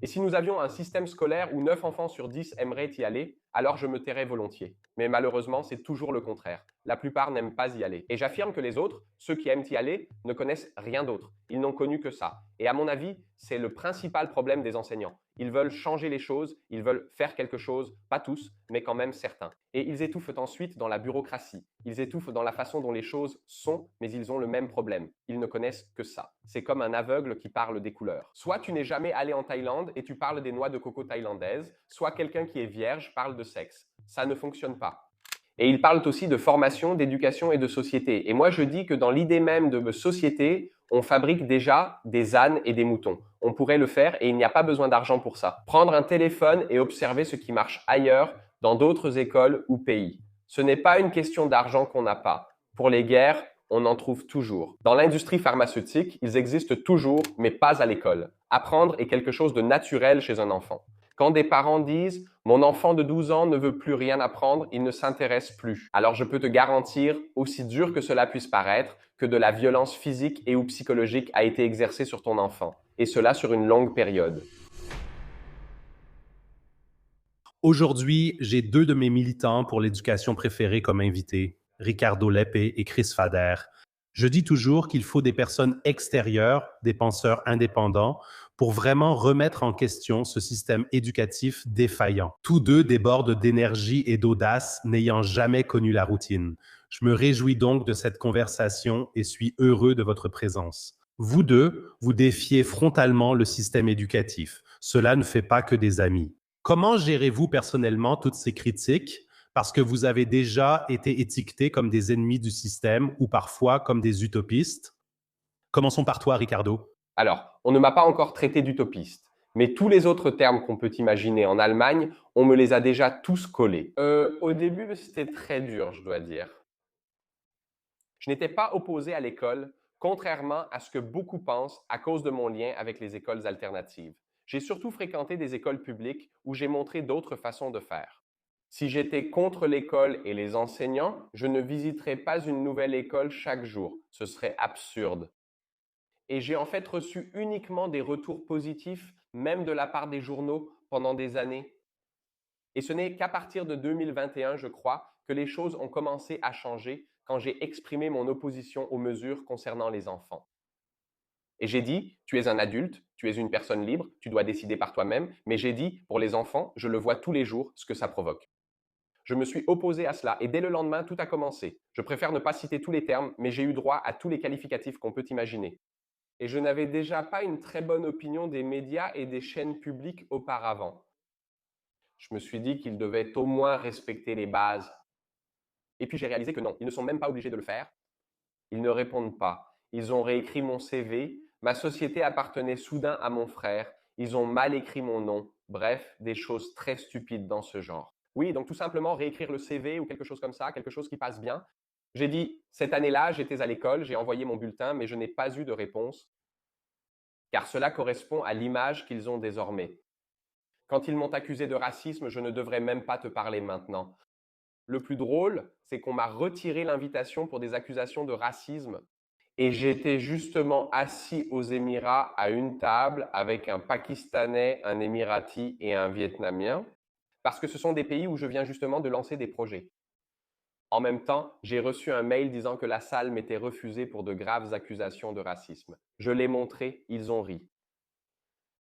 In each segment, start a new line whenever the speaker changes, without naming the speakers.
Et si nous avions un système scolaire où 9 enfants sur 10 aimeraient y aller, alors je me tairais volontiers. Mais malheureusement, c'est toujours le contraire. La plupart n'aiment pas y aller. Et j'affirme que les autres, ceux qui aiment y aller, ne connaissent rien d'autre. Ils n'ont connu que ça. Et à mon avis, c'est le principal problème des enseignants. Ils veulent changer les choses, ils veulent faire quelque chose, pas tous, mais quand même certains. Et ils étouffent ensuite dans la bureaucratie. Ils étouffent dans la façon dont les choses sont, mais ils ont le même problème. Ils ne connaissent que ça. C'est comme un aveugle qui parle des couleurs. Soit tu n'es jamais allé en Thaïlande et tu parles des noix de coco thaïlandaises, soit quelqu'un qui est vierge parle de sexe. Ça ne fonctionne pas. Et ils parlent aussi de formation, d'éducation et de société. Et moi, je dis que dans l'idée même de société, on fabrique déjà des ânes et des moutons. On pourrait le faire et il n'y a pas besoin d'argent pour ça. Prendre un téléphone et observer ce qui marche ailleurs, dans d'autres écoles ou pays. Ce n'est pas une question d'argent qu'on n'a pas. Pour les guerres, on en trouve toujours. Dans l'industrie pharmaceutique, ils existent toujours, mais pas à l'école. Apprendre est quelque chose de naturel chez un enfant. Quand des parents disent mon enfant de 12 ans ne veut plus rien apprendre, il ne s'intéresse plus. Alors je peux te garantir, aussi dur que cela puisse paraître, que de la violence physique et ou psychologique a été exercée sur ton enfant, et cela sur une longue période.
Aujourd'hui, j'ai deux de mes militants pour l'éducation préférée comme invités, Ricardo Leppe et Chris Fader. Je dis toujours qu'il faut des personnes extérieures, des penseurs indépendants, pour vraiment remettre en question ce système éducatif défaillant. Tous deux débordent d'énergie et d'audace, n'ayant jamais connu la routine. Je me réjouis donc de cette conversation et suis heureux de votre présence. Vous deux, vous défiez frontalement le système éducatif. Cela ne fait pas que des amis. Comment gérez-vous personnellement toutes ces critiques parce que vous avez déjà été étiquetés comme des ennemis du système ou parfois comme des utopistes? Commençons par toi, Ricardo.
Alors, on ne m'a pas encore traité d'utopiste, mais tous les autres termes qu'on peut imaginer en Allemagne, on me les a déjà tous collés. Au début, c'était très dur, je dois dire. Je n'étais pas opposé à l'école, contrairement à ce que beaucoup pensent à cause de mon lien avec les écoles alternatives. J'ai surtout fréquenté des écoles publiques où j'ai montré d'autres façons de faire. Si j'étais contre l'école et les enseignants, je ne visiterais pas une nouvelle école chaque jour. Ce serait absurde. Et j'ai en fait reçu uniquement des retours positifs, même de la part des journaux, pendant des années. Et ce n'est qu'à partir de 2021, je crois, que les choses ont commencé à changer quand j'ai exprimé mon opposition aux mesures concernant les enfants. Et j'ai dit, tu es un adulte, tu es une personne libre, tu dois décider par toi-même, mais j'ai dit, pour les enfants, je le vois tous les jours, ce que ça provoque. Je me suis opposé à cela et dès le lendemain, tout a commencé. Je préfère ne pas citer tous les termes, mais j'ai eu droit à tous les qualificatifs qu'on peut imaginer. Et je n'avais déjà pas une très bonne opinion des médias et des chaînes publiques auparavant. Je me suis dit qu'ils devaient au moins respecter les bases. Et puis j'ai réalisé que non, ils ne sont même pas obligés de le faire. Ils ne répondent pas. Ils ont réécrit mon CV. Ma société appartenait soudain à mon frère. Ils ont mal écrit mon nom. Bref, des choses très stupides dans ce genre. Oui, donc tout simplement réécrire le CV ou quelque chose comme ça, quelque chose qui passe bien. J'ai dit, cette année-là, j'étais à l'école, j'ai envoyé mon bulletin, mais je n'ai pas eu de réponse, car cela correspond à l'image qu'ils ont désormais. Quand ils m'ont accusé de racisme, je ne devrais même pas te parler maintenant. Le plus drôle, c'est qu'on m'a retiré l'invitation pour des accusations de racisme. Et j'étais justement assis aux Émirats à une table avec un Pakistanais, un Émirati et un Vietnamien, parce que ce sont des pays où je viens justement de lancer des projets. En même temps, j'ai reçu un mail disant que la salle m'était refusée pour de graves accusations de racisme. Je l'ai montré, ils ont ri.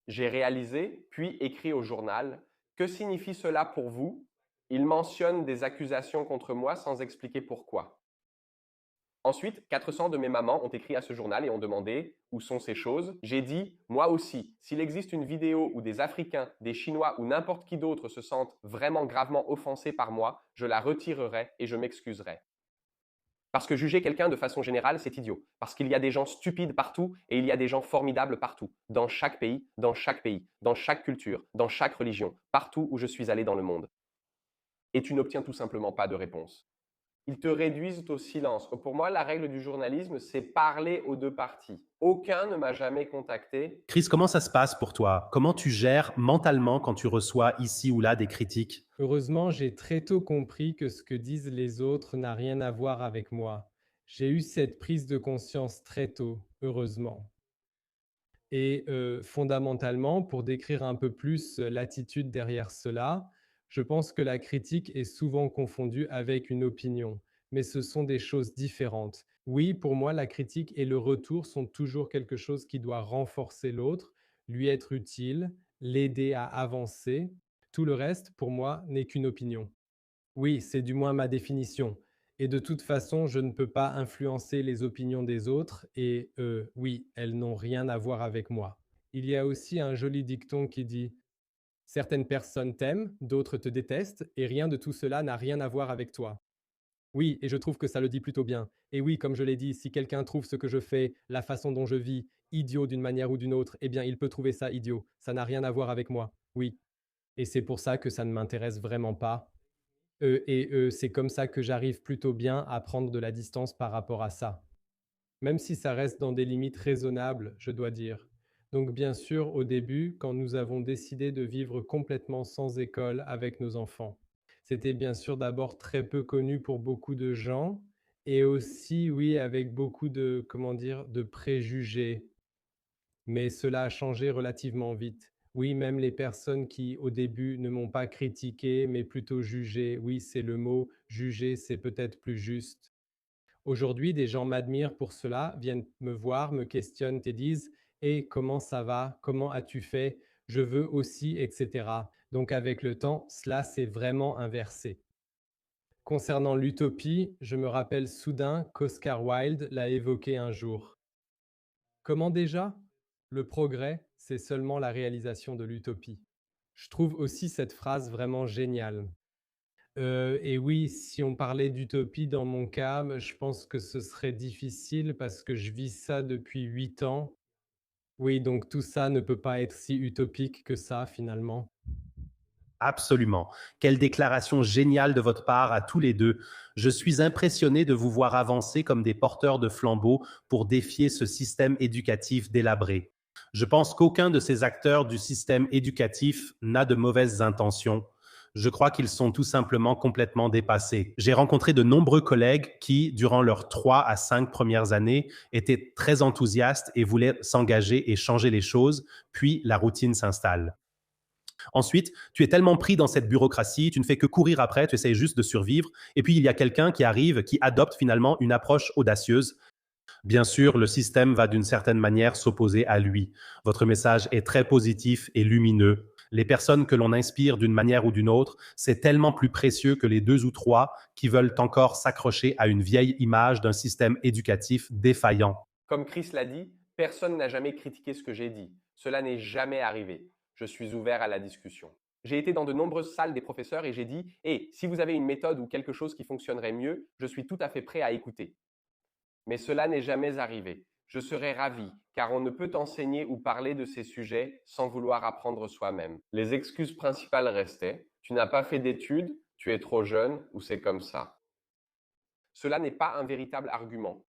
J'ai réalisé, puis écrit au journal, que signifie cela pour vous? Il mentionne des accusations contre moi sans expliquer pourquoi. Ensuite, 400 de mes mamans ont écrit à ce journal et ont demandé où sont ces choses. J'ai dit, moi aussi, s'il existe une vidéo où des Africains, des Chinois ou n'importe qui d'autre se sentent vraiment gravement offensés par moi, je la retirerai et je m'excuserai. Parce que juger quelqu'un de façon générale, c'est idiot. Parce qu'il y a des gens stupides partout et il y a des gens formidables partout. Dans chaque pays, dans chaque pays, dans chaque culture, dans chaque religion, partout où je suis allé dans le monde. Et tu n'obtiens tout simplement pas de réponse. Ils te réduisent au silence. Pour moi, la règle du journalisme, c'est parler aux deux parties. Aucun ne m'a jamais contacté.
Chris, comment ça se passe pour toi? Comment tu gères mentalement quand tu reçois ici ou là des critiques?
Heureusement, j'ai très tôt compris que ce que disent les autres n'a rien à voir avec moi. J'ai eu cette prise de conscience très tôt, heureusement. Et fondamentalement, pour décrire un peu plus l'attitude derrière cela, je pense que la critique est souvent confondue avec une opinion, mais ce sont des choses différentes. Oui, pour moi, la critique et le retour sont toujours quelque chose qui doit renforcer l'autre, lui être utile, l'aider à avancer. Tout le reste, pour moi, n'est qu'une opinion. Oui, c'est du moins ma définition. Et de toute façon, je ne peux pas influencer les opinions des autres et oui, elles n'ont rien à voir avec moi. Il y a aussi un joli dicton qui dit: «Certaines personnes t'aiment, d'autres te détestent et rien de tout cela n'a rien à voir avec toi». Oui, et je trouve que ça le dit plutôt bien. Et oui, comme je l'ai dit, si quelqu'un trouve ce que je fais, la façon dont je vis, idiot d'une manière ou d'une autre, eh bien, il peut trouver ça idiot. Ça n'a rien à voir avec moi. Oui, et c'est pour ça que ça ne m'intéresse vraiment pas. C'est comme ça que j'arrive plutôt bien à prendre de la distance par rapport à ça. Même si ça reste dans des limites raisonnables, je dois dire. Donc bien sûr, au début, quand nous avons décidé de vivre complètement sans école avec nos enfants, c'était bien sûr d'abord très peu connu pour beaucoup de gens et aussi, oui, avec beaucoup de, comment dire, de préjugés. Mais cela a changé relativement vite. Oui, même les personnes qui, au début, ne m'ont pas critiqué, mais plutôt jugé. Oui, c'est le mot, juger, c'est peut-être plus juste. Aujourd'hui, des gens m'admirent pour cela, viennent me voir, me questionnent et disent: «Et comment ça va? Comment as-tu fait? Je veux aussi», et cetera. Donc avec le temps, cela s'est vraiment inversé. Concernant l'utopie, je me rappelle soudain qu'Oscar Wilde l'a évoqué un jour. Comment déjà? Le progrès, c'est seulement la réalisation de l'utopie. Je trouve aussi cette phrase vraiment géniale. Et oui, si on parlait d'utopie dans mon cas, je pense que ce serait difficile parce que je vis ça depuis 8 ans. Oui, donc tout ça ne peut pas être si utopique que ça finalement.
Absolument. Quelle déclaration géniale de votre part à tous les deux. Je suis impressionné de vous voir avancer comme des porteurs de flambeaux pour défier ce système éducatif délabré. Je pense qu'aucun de ces acteurs du système éducatif n'a de mauvaises intentions. Je crois qu'ils sont tout simplement complètement dépassés. J'ai rencontré de nombreux collègues qui, durant leurs 3 à 5 premières années, étaient très enthousiastes et voulaient s'engager et changer les choses, puis la routine s'installe. Ensuite, tu es tellement pris dans cette bureaucratie, tu ne fais que courir après, tu essayes juste de survivre. Et puis, il y a quelqu'un qui arrive, qui adopte finalement une approche audacieuse. Bien sûr, le système va d'une certaine manière s'opposer à lui. Votre message est très positif et lumineux. Les personnes que l'on inspire d'une manière ou d'une autre, c'est tellement plus précieux que les 2 ou 3 qui veulent encore s'accrocher à une vieille image d'un système éducatif défaillant.
Comme Chris l'a dit, personne n'a jamais critiqué ce que j'ai dit. Cela n'est jamais arrivé. Je suis ouvert à la discussion. J'ai été dans de nombreuses salles des professeurs et j'ai dit: «Hey, si vous avez une méthode ou quelque chose qui fonctionnerait mieux, je suis tout à fait prêt à écouter.» Mais cela n'est jamais arrivé. Je serais ravi, car on ne peut enseigner ou parler de ces sujets sans vouloir apprendre soi-même. Les excuses principales restaient: tu n'as pas fait d'études, tu es trop jeune ou c'est comme ça. Cela n'est pas un véritable argument.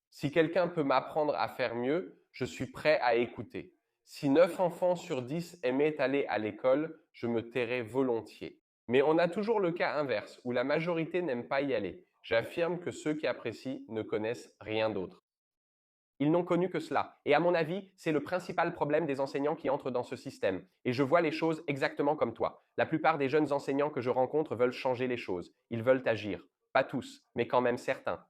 Si quelqu'un peut m'apprendre à faire mieux, je suis prêt à écouter. Si 9 enfants sur 10 aimaient aller à l'école, je me tairais volontiers. Mais on a toujours le cas inverse, où la majorité n'aime pas y aller. J'affirme que ceux qui apprécient ne connaissent rien d'autre. Ils n'ont connu que cela. Et à mon avis, c'est le principal problème des enseignants qui entrent dans ce système. Et je vois les choses exactement comme toi. La plupart des jeunes enseignants que je rencontre veulent changer les choses. Ils veulent agir. Pas tous, mais quand même certains.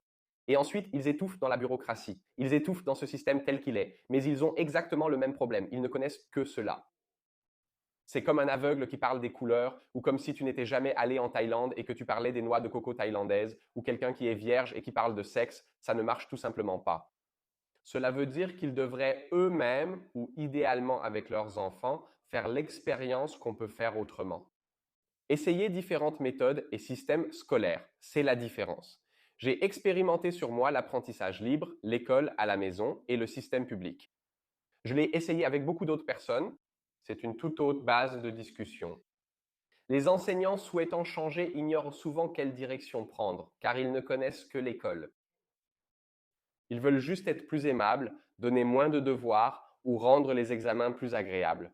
Et ensuite, ils étouffent dans la bureaucratie. Ils étouffent dans ce système tel qu'il est. Mais ils ont exactement le même problème. Ils ne connaissent que cela. C'est comme un aveugle qui parle des couleurs, ou comme si tu n'étais jamais allé en Thaïlande et que tu parlais des noix de coco thaïlandaises, ou quelqu'un qui est vierge et qui parle de sexe. Ça ne marche tout simplement pas. Cela veut dire qu'ils devraient eux-mêmes, ou idéalement avec leurs enfants, faire l'expérience qu'on peut faire autrement. Essayer différentes méthodes et systèmes scolaires, c'est la différence. J'ai expérimenté sur moi l'apprentissage libre, l'école à la maison et le système public. Je l'ai essayé avec beaucoup d'autres personnes. C'est une toute autre base de discussion. Les enseignants souhaitant changer ignorent souvent quelle direction prendre, car ils ne connaissent que l'école. Ils veulent juste être plus aimables, donner moins de devoirs ou rendre les examens plus agréables.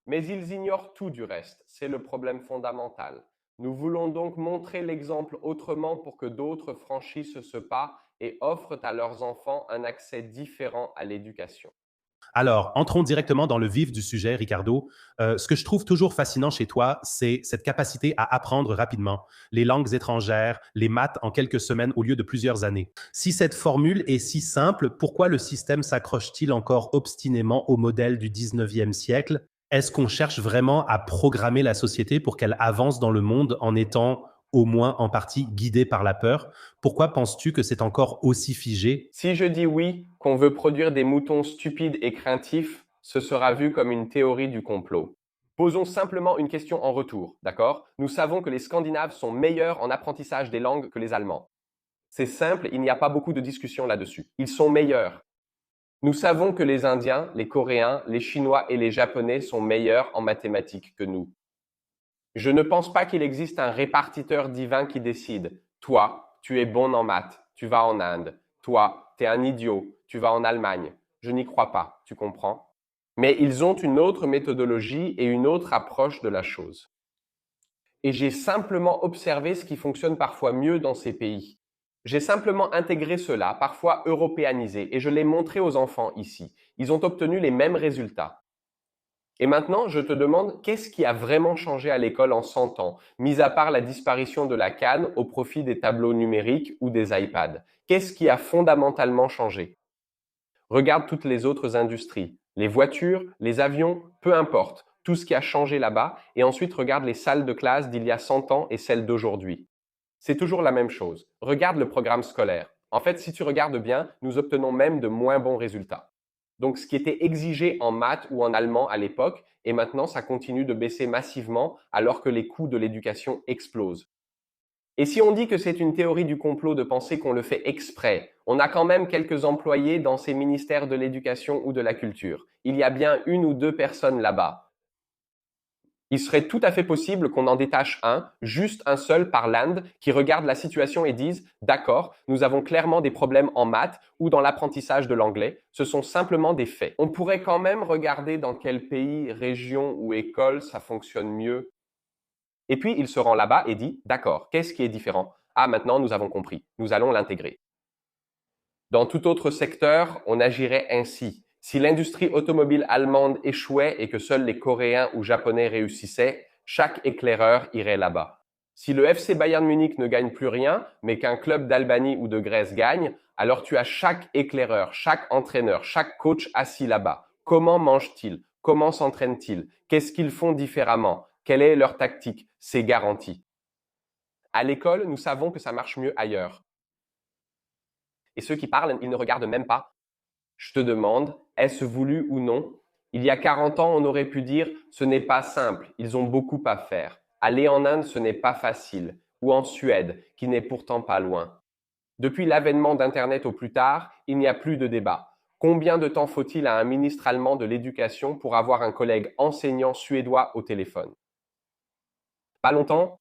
Mais ils ignorent tout du reste, c'est le problème fondamental. Nous voulons donc montrer l'exemple autrement pour que d'autres franchissent ce pas et offrent à leurs enfants un accès différent à l'éducation.
Alors, entrons directement dans le vif du sujet, Ricardo. Ce que je trouve toujours fascinant chez toi, c'est cette capacité à apprendre rapidement les langues étrangères, les maths en quelques semaines au lieu de plusieurs années. Si cette formule est si simple, pourquoi le système s'accroche-t-il encore obstinément au modèle du 19e siècle? Est-ce qu'on cherche vraiment à programmer la société pour qu'elle avance dans le monde en étant au moins en partie guidée par la peur? Pourquoi penses-tu que c'est encore aussi figé?
Si je dis oui, qu'on veut produire des moutons stupides et craintifs, ce sera vu comme une théorie du complot. Posons simplement une question en retour, d'accord? Nous savons que les Scandinaves sont meilleurs en apprentissage des langues que les Allemands. C'est simple, il n'y a pas beaucoup de discussion là-dessus. Ils sont meilleurs. Nous savons que les Indiens, les Coréens, les Chinois et les Japonais sont meilleurs en mathématiques que nous. Je ne pense pas qu'il existe un répartiteur divin qui décide. Toi, tu es bon en maths, tu vas en Inde. Toi, tu es un idiot, tu vas en Allemagne. Je n'y crois pas, tu comprends? Mais ils ont une autre méthodologie et une autre approche de la chose. Et j'ai simplement observé ce qui fonctionne parfois mieux dans ces pays. J'ai simplement intégré cela, parfois européanisé, et je l'ai montré aux enfants ici. Ils ont obtenu les mêmes résultats. Et maintenant, je te demande, qu'est-ce qui a vraiment changé à l'école en 100 ans, mis à part la disparition de la canne au profit des tableaux numériques ou des iPads? Qu'est-ce qui a fondamentalement changé? Regarde toutes les autres industries, les voitures, les avions, peu importe, tout ce qui a changé là-bas, et ensuite regarde les salles de classe d'il y a 100 ans et celles d'aujourd'hui. C'est toujours la même chose. Regarde le programme scolaire. En fait, si tu regardes bien, nous obtenons même de moins bons résultats. Donc, ce qui était exigé en maths ou en allemand à l'époque, et maintenant, ça continue de baisser massivement alors que les coûts de l'éducation explosent. Et si on dit que c'est une théorie du complot de penser qu'on le fait exprès, on a quand même quelques employés dans ces ministères de l'éducation ou de la culture. Il y a bien une ou deux personnes là-bas. Il serait tout à fait possible qu'on en détache un, juste un seul par land, qui regarde la situation et dise « D'accord, nous avons clairement des problèmes en maths ou dans l'apprentissage de l'anglais, ce sont simplement des faits. » On pourrait quand même regarder dans quel pays, région ou école ça fonctionne mieux. Et puis il se rend là-bas et dit « D'accord, qu'est-ce qui est différent? Ah, maintenant nous avons compris, nous allons l'intégrer. » Dans tout autre secteur, on agirait ainsi. Si l'industrie automobile allemande échouait et que seuls les Coréens ou Japonais réussissaient, chaque éclaireur irait là-bas. Si le FC Bayern Munich ne gagne plus rien, mais qu'un club d'Albanie ou de Grèce gagne, alors tu as chaque éclaireur, chaque entraîneur, chaque coach assis là-bas. Comment mangent-ils? Comment s'entraînent-ils? Qu'est-ce qu'ils font différemment? Quelle est leur tactique? C'est garanti. À l'école, nous savons que ça marche mieux ailleurs. Et ceux qui parlent, ils ne regardent même pas. Je te demande, est-ce voulu ou non? Il y a 40 ans, on aurait pu dire, ce n'est pas simple, ils ont beaucoup à faire. Aller en Inde, ce n'est pas facile. Ou en Suède, qui n'est pourtant pas loin. Depuis l'avènement d'Internet au plus tard, il n'y a plus de débat. Combien de temps faut-il à un ministre allemand de l'Éducation pour avoir un collègue enseignant suédois au téléphone? Pas longtemps.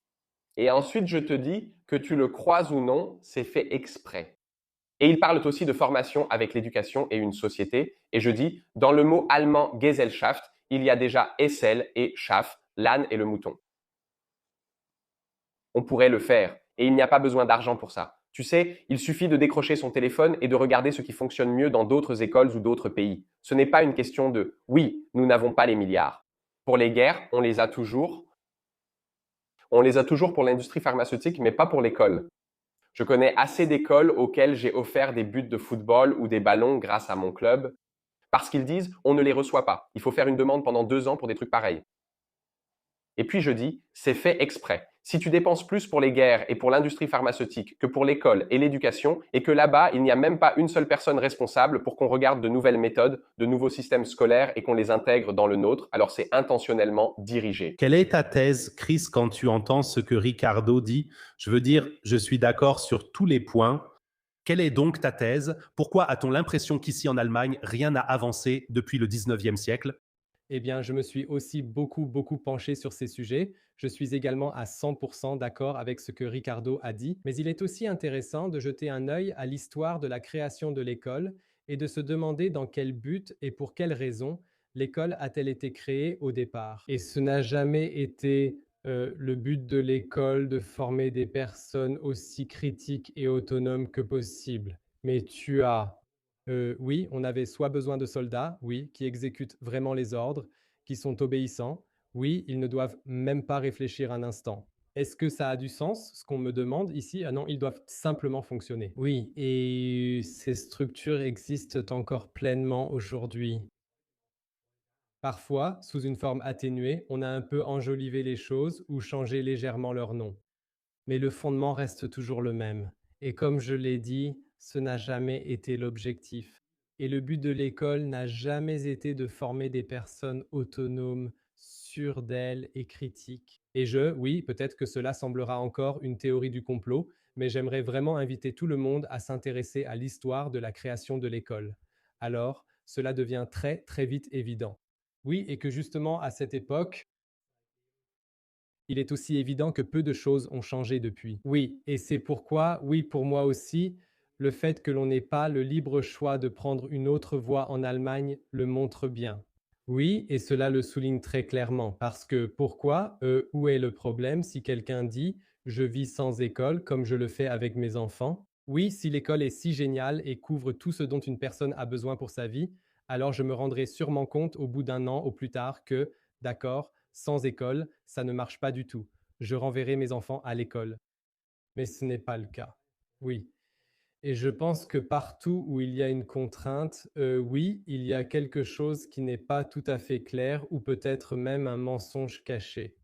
Et ensuite, je te dis, que tu le croises ou non, c'est fait exprès. Et il parle aussi de formation avec l'éducation et une société. Et je dis, dans le mot allemand Gesellschaft, il y a déjà Esel et Schaf, l'âne et le mouton. On pourrait le faire. Et il n'y a pas besoin d'argent pour ça. Tu sais, il suffit de décrocher son téléphone et de regarder ce qui fonctionne mieux dans d'autres écoles ou d'autres pays. Ce n'est pas une question de oui, nous n'avons pas les milliards. Pour les guerres, on les a toujours. On les a toujours pour l'industrie pharmaceutique, mais pas pour l'école. Je connais assez d'écoles auxquelles j'ai offert des buts de football ou des ballons grâce à mon club, parce qu'ils disent on ne les reçoit pas. Il faut faire une demande pendant 2 ans pour des trucs pareils. Et puis je dis, c'est fait exprès. Si tu dépenses plus pour les guerres et pour l'industrie pharmaceutique que pour l'école et l'éducation, et que là-bas, il n'y a même pas une seule personne responsable pour qu'on regarde de nouvelles méthodes, de nouveaux systèmes scolaires et qu'on les intègre dans le nôtre, alors c'est intentionnellement dirigé.
Quelle est ta thèse, Chris, quand tu entends ce que Ricardo dit? Je veux dire, je suis d'accord sur tous les points. Quelle est donc ta thèse? Pourquoi a-t-on l'impression qu'ici en Allemagne, rien n'a avancé depuis le 19e siècle?
Eh bien, je me suis aussi beaucoup penché sur ces sujets. Je suis également à 100% d'accord avec ce que Ricardo a dit, mais il est aussi intéressant de jeter un œil à l'histoire de la création de l'école et de se demander dans quel but et pour quelles raisons l'école a-t-elle été créée au départ. Et ce n'a jamais été le but de l'école de former des personnes aussi critiques et autonomes que possible. Mais tu as Oui, on avait soit besoin de soldats, oui, qui exécutent vraiment les ordres, qui sont obéissants. Oui, ils ne doivent même pas réfléchir un instant. Est-ce que ça a du sens, ce qu'on me demande ici? Ah non, ils doivent simplement fonctionner. Oui, et ces structures existent encore pleinement aujourd'hui. Parfois, sous une forme atténuée, on a un peu enjolivé les choses ou changé légèrement leur nom. Mais le fondement reste toujours le même. Et comme je l'ai dit, ce n'a jamais été l'objectif. Et le but de l'école n'a jamais été de former des personnes autonomes, sûres d'elles et critiques. Et oui, peut-être que cela semblera encore une théorie du complot, mais j'aimerais vraiment inviter tout le monde à s'intéresser à l'histoire de la création de l'école. Alors, cela devient très, très vite évident. Oui, et que justement, à cette époque, il est aussi évident que peu de choses ont changé depuis. Oui, et c'est pourquoi, oui, pour moi aussi, le fait que l'on n'ait pas le libre choix de prendre une autre voie en Allemagne le montre bien. Oui, et cela le souligne très clairement, parce que pourquoi, où est le problème si quelqu'un dit je vis sans école comme je le fais avec mes enfants? Oui, si l'école est si géniale et couvre tout ce dont une personne a besoin pour sa vie, alors je me rendrai sûrement compte au bout d'un an au plus tard que, d'accord, sans école, ça ne marche pas du tout. Je renverrai mes enfants à l'école. Mais ce n'est pas le cas. Oui. Et je pense que partout où il y a une contrainte, oui, il y a quelque chose qui n'est pas tout à fait clair ou peut-être même un mensonge caché.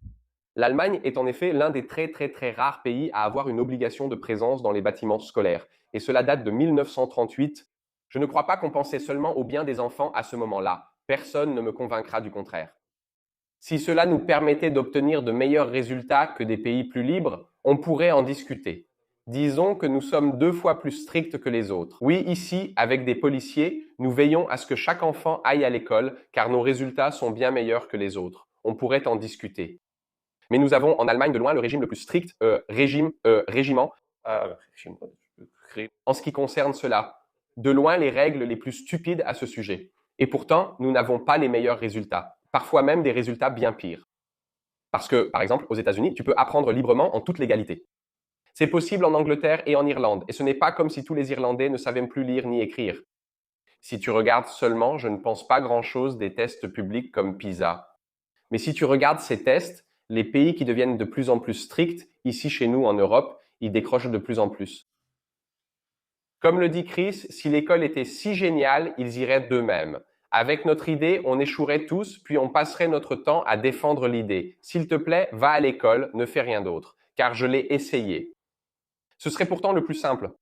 L'Allemagne est en effet l'un des très très très rares pays à avoir une obligation de présence dans les bâtiments scolaires. Et cela date de 1938. Je ne crois pas qu'on pensait seulement au bien des enfants à ce moment-là. Personne ne me convaincra du contraire. Si cela nous permettait d'obtenir de meilleurs résultats que des pays plus libres, on pourrait en discuter. Disons que nous sommes 2 fois plus stricts que les autres. Oui, ici, avec des policiers, nous veillons à ce que chaque enfant aille à l'école, car nos résultats sont bien meilleurs que les autres. On pourrait en discuter. Mais nous avons en Allemagne de loin le régime le plus strict, régiment, en ce qui concerne cela. De loin les règles les plus stupides à ce sujet. Et pourtant, nous n'avons pas les meilleurs résultats. Parfois même des résultats bien pires. Parce que, par exemple, aux États-Unis, tu peux apprendre librement en toute légalité. C'est possible en Angleterre et en Irlande, et ce n'est pas comme si tous les Irlandais ne savaient plus lire ni écrire. Si tu regardes seulement, je ne pense pas grand-chose des tests publics comme PISA. Mais si tu regardes ces tests, les pays qui deviennent de plus en plus stricts, ici chez nous en Europe, ils décrochent de plus en plus. Comme le dit Chris, si l'école était si géniale, ils iraient d'eux-mêmes. Avec notre idée, on échouerait tous, puis on passerait notre temps à défendre l'idée. S'il te plaît, va à l'école, ne fais rien d'autre, car je l'ai essayé. Ce serait pourtant le plus simple.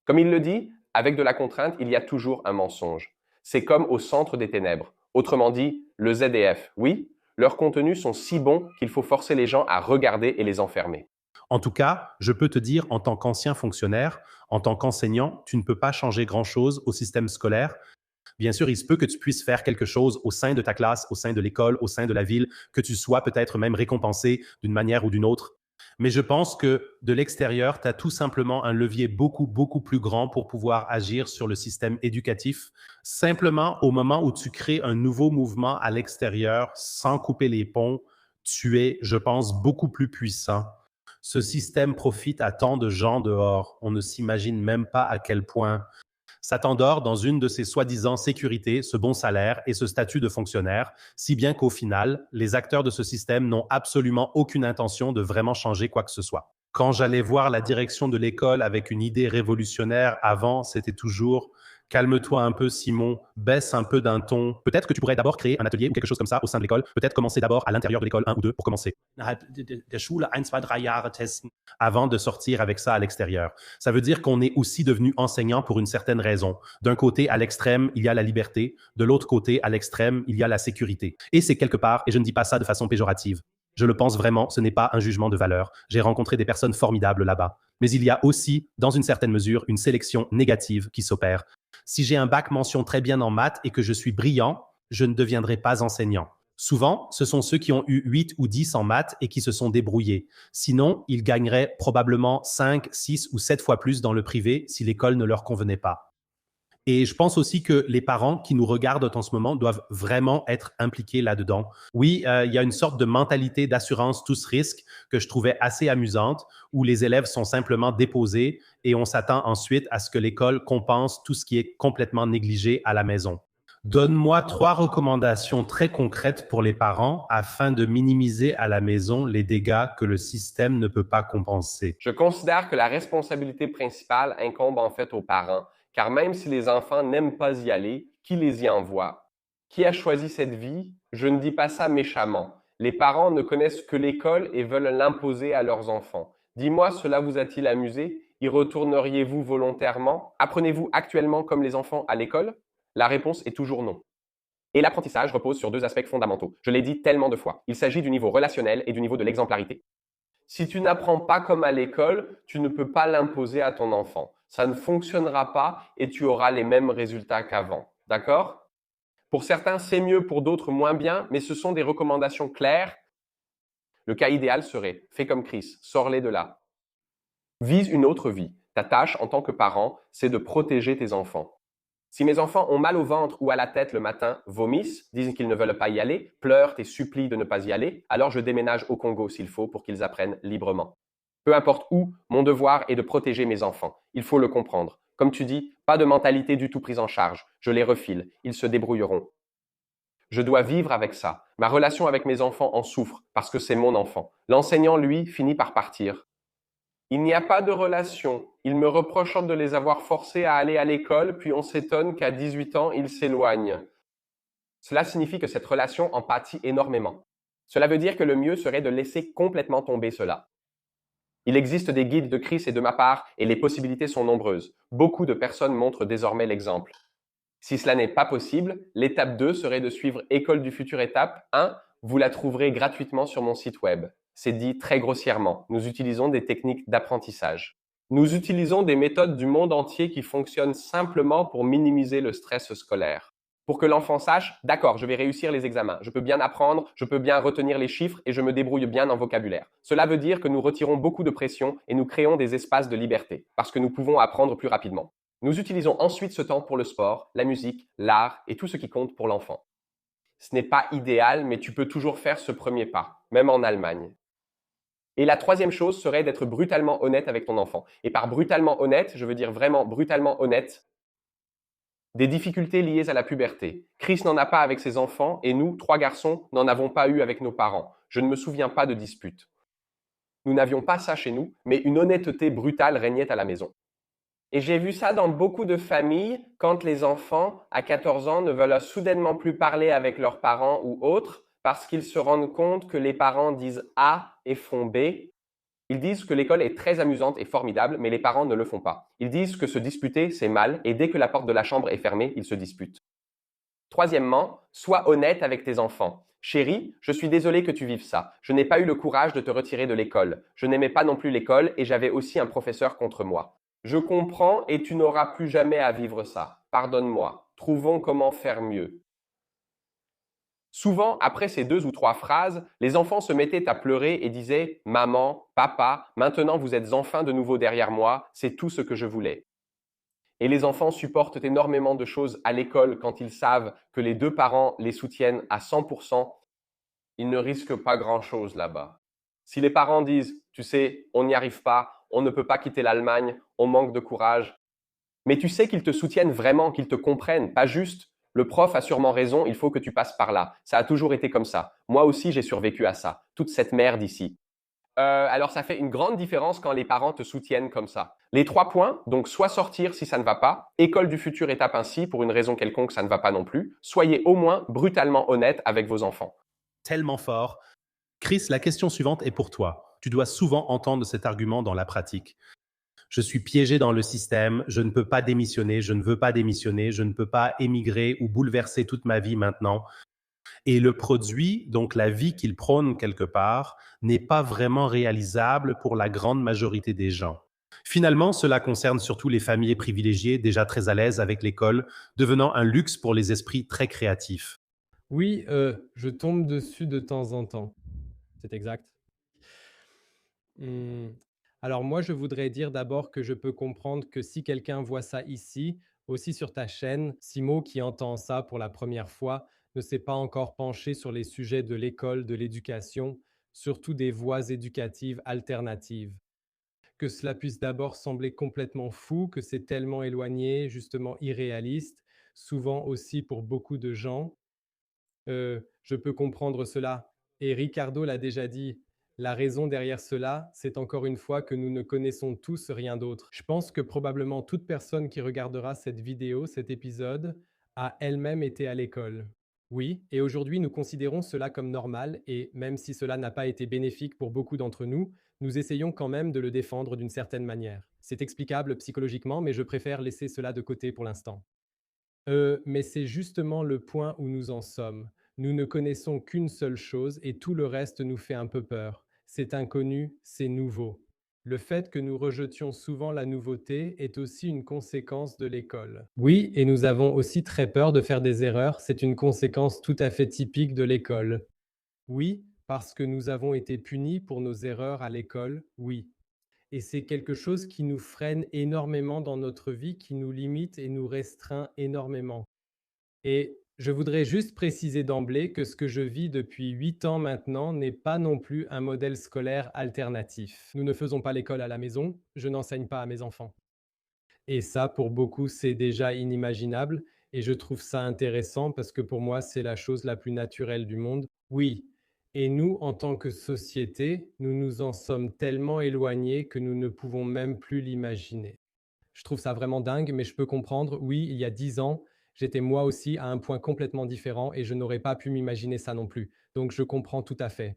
Comme il le dit, avec de la contrainte, il y a toujours un mensonge. C'est comme au centre des ténèbres. Autrement dit, le ZDF. Oui, leurs contenus sont si bons qu'il faut forcer les gens à regarder et les enfermer.
En tout cas, je peux te dire, en tant qu'ancien fonctionnaire, en tant qu'enseignant, tu ne peux pas changer grand-chose au système scolaire. Bien sûr, il se peut que tu puisses faire quelque chose au sein de ta classe, au sein de l'école, au sein de la ville, que tu sois peut-être même récompensé d'une manière ou d'une autre. Mais je pense que de l'extérieur, tu as tout simplement un levier beaucoup, beaucoup plus grand pour pouvoir agir sur le système éducatif. Simplement, au moment où tu crées un nouveau mouvement à l'extérieur, sans couper les ponts, tu es, je pense, beaucoup plus puissant. Ce système profite à tant de gens dehors. On ne s'imagine même pas à quel point. Ça t'endort dans une de ces soi-disant sécurités, ce bon salaire et ce statut de fonctionnaire, si bien qu'au final, les acteurs de ce système n'ont absolument aucune intention de vraiment changer quoi que ce soit. Quand j'allais voir la direction de l'école avec une idée révolutionnaire avant, c'était toujours « Calme-toi un peu, Simon, baisse un peu d'un ton. Peut-être que tu pourrais d'abord créer un atelier ou quelque chose comme ça au sein de l'école. Peut-être commencer d'abord à l'intérieur de l'école, 1 ou 2 pour commencer. Der Schule 1, 2, 3 Jahre testen. Avant de sortir avec ça à l'extérieur. Ça veut dire qu'on est aussi devenu enseignant pour une certaine raison. D'un côté, à l'extrême, il y a la liberté. De l'autre côté, à l'extrême, il y a la sécurité. Et c'est quelque part, et je ne dis pas ça de façon péjorative, je le pense vraiment, ce n'est pas un jugement de valeur. J'ai rencontré des personnes formidables là-bas. Mais il y a aussi, dans une certaine mesure, une sélection négative qui s'opère. Si j'ai un bac mention très bien en maths et que je suis brillant, je ne deviendrai pas enseignant. Souvent, ce sont ceux qui ont eu 8 ou 10 en maths et qui se sont débrouillés. Sinon, ils gagneraient probablement 5, 6 ou 7 fois plus dans le privé si l'école ne leur convenait pas. Et je pense aussi que les parents qui nous regardent en ce moment doivent vraiment être impliqués là-dedans. Oui, il y a une sorte de mentalité d'assurance tous risques que je trouvais assez amusante, où les élèves sont simplement déposés et on s'attend ensuite à ce que l'école compense tout ce qui est complètement négligé à la maison. Donne-moi 3 recommandations très concrètes pour les parents afin de minimiser à la maison les dégâts que le système ne peut pas compenser.
Je considère que la responsabilité principale incombe en fait aux parents, car même si les enfants n'aiment pas y aller, qui les y envoie? Qui a choisi cette vie? Je ne dis pas ça méchamment. Les parents ne connaissent que l'école et veulent l'imposer à leurs enfants. Dis-moi, cela vous a-t-il amusé? Y retourneriez-vous volontairement? Apprenez-vous actuellement comme les enfants à l'école? La réponse est toujours non. Et l'apprentissage repose sur 2 aspects fondamentaux. Je l'ai dit tellement de fois. Il s'agit du niveau relationnel et du niveau de l'exemplarité. Si tu n'apprends pas comme à l'école, tu ne peux pas l'imposer à ton enfant. Ça ne fonctionnera pas et tu auras les mêmes résultats qu'avant. D'accord? Pour certains, c'est mieux, pour d'autres, moins bien, mais ce sont des recommandations claires. Le cas idéal serait, fais comme Chris, sors-les de là. Vise une autre vie. Ta tâche en tant que parent, c'est de protéger tes enfants. Si mes enfants ont mal au ventre ou à la tête le matin, vomissent, disent qu'ils ne veulent pas y aller, pleurent et supplient de ne pas y aller, alors je déménage au Congo s'il faut pour qu'ils apprennent librement. Peu importe où, mon devoir est de protéger mes enfants. Il faut le comprendre. Comme tu dis, pas de mentalité du tout prise en charge. Je les refile. Ils se débrouilleront. Je dois vivre avec ça. Ma relation avec mes enfants en souffre parce que c'est mon enfant. L'enseignant, lui, finit par partir. Il n'y a pas de relation. Ils me reprochent de les avoir forcés à aller à l'école, puis on s'étonne qu'à 18 ans, ils s'éloignent. Cela signifie que cette relation en pâtit énormément. Cela veut dire que le mieux serait de laisser complètement tomber cela. Il existe des guides de Chris et de ma part, et les possibilités sont nombreuses. Beaucoup de personnes montrent désormais l'exemple. Si cela n'est pas possible, l'étape 2 serait de suivre École du futur étape 1. Vous la trouverez gratuitement sur mon site web. C'est dit très grossièrement. Nous utilisons des techniques d'apprentissage. Nous utilisons des méthodes du monde entier qui fonctionnent simplement pour minimiser le stress scolaire. Pour que l'enfant sache, d'accord, je vais réussir les examens, je peux bien apprendre, je peux bien retenir les chiffres et je me débrouille bien en vocabulaire. Cela veut dire que nous retirons beaucoup de pression et nous créons des espaces de liberté, parce que nous pouvons apprendre plus rapidement. Nous utilisons ensuite ce temps pour le sport, la musique, l'art et tout ce qui compte pour l'enfant. Ce n'est pas idéal, mais tu peux toujours faire ce premier pas, même en Allemagne. Et la troisième chose serait d'être brutalement honnête avec ton enfant. Et par brutalement honnête, je veux dire vraiment brutalement honnête. Des difficultés liées à la puberté. Chris n'en a pas avec ses enfants et nous, 3 garçons, n'en avons pas eu avec nos parents. Je ne me souviens pas de dispute. Nous n'avions pas ça chez nous, mais une honnêteté brutale régnait à la maison. Et j'ai vu ça dans beaucoup de familles, quand les enfants, à 14 ans, ne veulent soudainement plus parler avec leurs parents ou autres, parce qu'ils se rendent compte que les parents disent A et font B. Ils disent que l'école est très amusante et formidable, mais les parents ne le font pas. Ils disent que se disputer, c'est mal, et dès que la porte de la chambre est fermée, ils se disputent. Troisièmement, sois honnête avec tes enfants. Chérie, je suis désolé que tu vives ça. Je n'ai pas eu le courage de te retirer de l'école. Je n'aimais pas non plus l'école et j'avais aussi un professeur contre moi. Je comprends et tu n'auras plus jamais à vivre ça. Pardonne-moi. Trouvons comment faire mieux. Souvent, après ces 2 ou 3 phrases, les enfants se mettaient à pleurer et disaient « Maman, papa, maintenant vous êtes enfin de nouveau derrière moi, c'est tout ce que je voulais. » Et les enfants supportent énormément de choses à l'école quand ils savent que les 2 parents les soutiennent à 100%. Ils ne risquent pas grand-chose là-bas. Si les parents disent « Tu sais, on n'y arrive pas, on ne peut pas quitter l'Allemagne, on manque de courage », mais tu sais qu'ils te soutiennent vraiment, qu'ils te comprennent, pas juste le prof a sûrement raison, il faut que tu passes par là. Ça a toujours été comme ça. Moi aussi, j'ai survécu à ça. Toute cette merde ici. Alors, ça fait une grande différence quand les parents te soutiennent comme ça. Les 3 points, donc soit sortir si ça ne va pas, école du futur étape ainsi, pour une raison quelconque, ça ne va pas non plus. Soyez au moins brutalement honnête avec vos enfants.
Tellement fort. Chris, la question suivante est pour toi. Tu dois souvent entendre cet argument dans la pratique. Je suis piégé dans le système, je ne peux pas démissionner, je ne veux pas démissionner, je ne peux pas émigrer ou bouleverser toute ma vie maintenant. Et le produit, donc la vie qu'il prône quelque part, n'est pas vraiment réalisable pour la grande majorité des gens. Finalement, cela concerne surtout les familles privilégiées déjà très à l'aise avec l'école, devenant un luxe pour les esprits très créatifs.
Oui, je tombe dessus de temps en temps. C'est exact. Mmh. Alors moi, je voudrais dire d'abord que je peux comprendre que si quelqu'un voit ça ici, Aussi sur ta chaîne, Simo, qui entend ça pour la première fois, ne s'est pas encore penché sur les sujets de l'école, de l'éducation, surtout des voies éducatives alternatives. Que cela puisse d'abord sembler complètement fou, que c'est tellement éloigné, justement irréaliste, souvent aussi pour beaucoup de gens. Je peux comprendre cela. Et Ricardo l'a déjà dit, la raison derrière cela, c'est encore une fois que nous ne connaissons tous rien d'autre. Je pense que probablement toute personne qui regardera cette vidéo, cet épisode, a elle-même été à l'école. Oui, et aujourd'hui nous considérons cela comme normal, et même si cela n'a pas été bénéfique pour beaucoup d'entre nous, nous essayons quand même de le défendre d'une certaine manière. C'est explicable psychologiquement, mais je préfère laisser cela de côté pour l'instant. Mais c'est justement le point où nous en sommes. Nous ne connaissons qu'une seule chose et tout le reste nous fait un peu peur. C'est inconnu, c'est nouveau. Le fait que nous rejetions souvent la nouveauté est aussi une conséquence de l'école. Oui, et nous avons aussi très peur de faire des erreurs, c'est une conséquence tout à fait typique de l'école. Oui, parce que nous avons été punis pour nos erreurs à l'école, oui. Et c'est quelque chose qui nous freine énormément dans notre vie, qui nous limite et nous restreint énormément. Et je voudrais juste préciser d'emblée que ce que je vis depuis 8 ans maintenant n'est pas non plus un modèle scolaire alternatif. Nous ne faisons pas l'école à la maison, je n'enseigne pas à mes enfants. Et ça, pour beaucoup, c'est déjà inimaginable et je trouve ça intéressant parce que pour moi, c'est la chose la plus naturelle du monde. Oui, et nous, en tant que société, nous nous en sommes tellement éloignés que nous ne pouvons même plus l'imaginer. Je trouve ça vraiment dingue, mais je peux comprendre. Oui, il y a 10 ans, j'étais moi aussi à un point complètement différent et je n'aurais pas pu m'imaginer ça non plus. Donc je comprends tout à fait.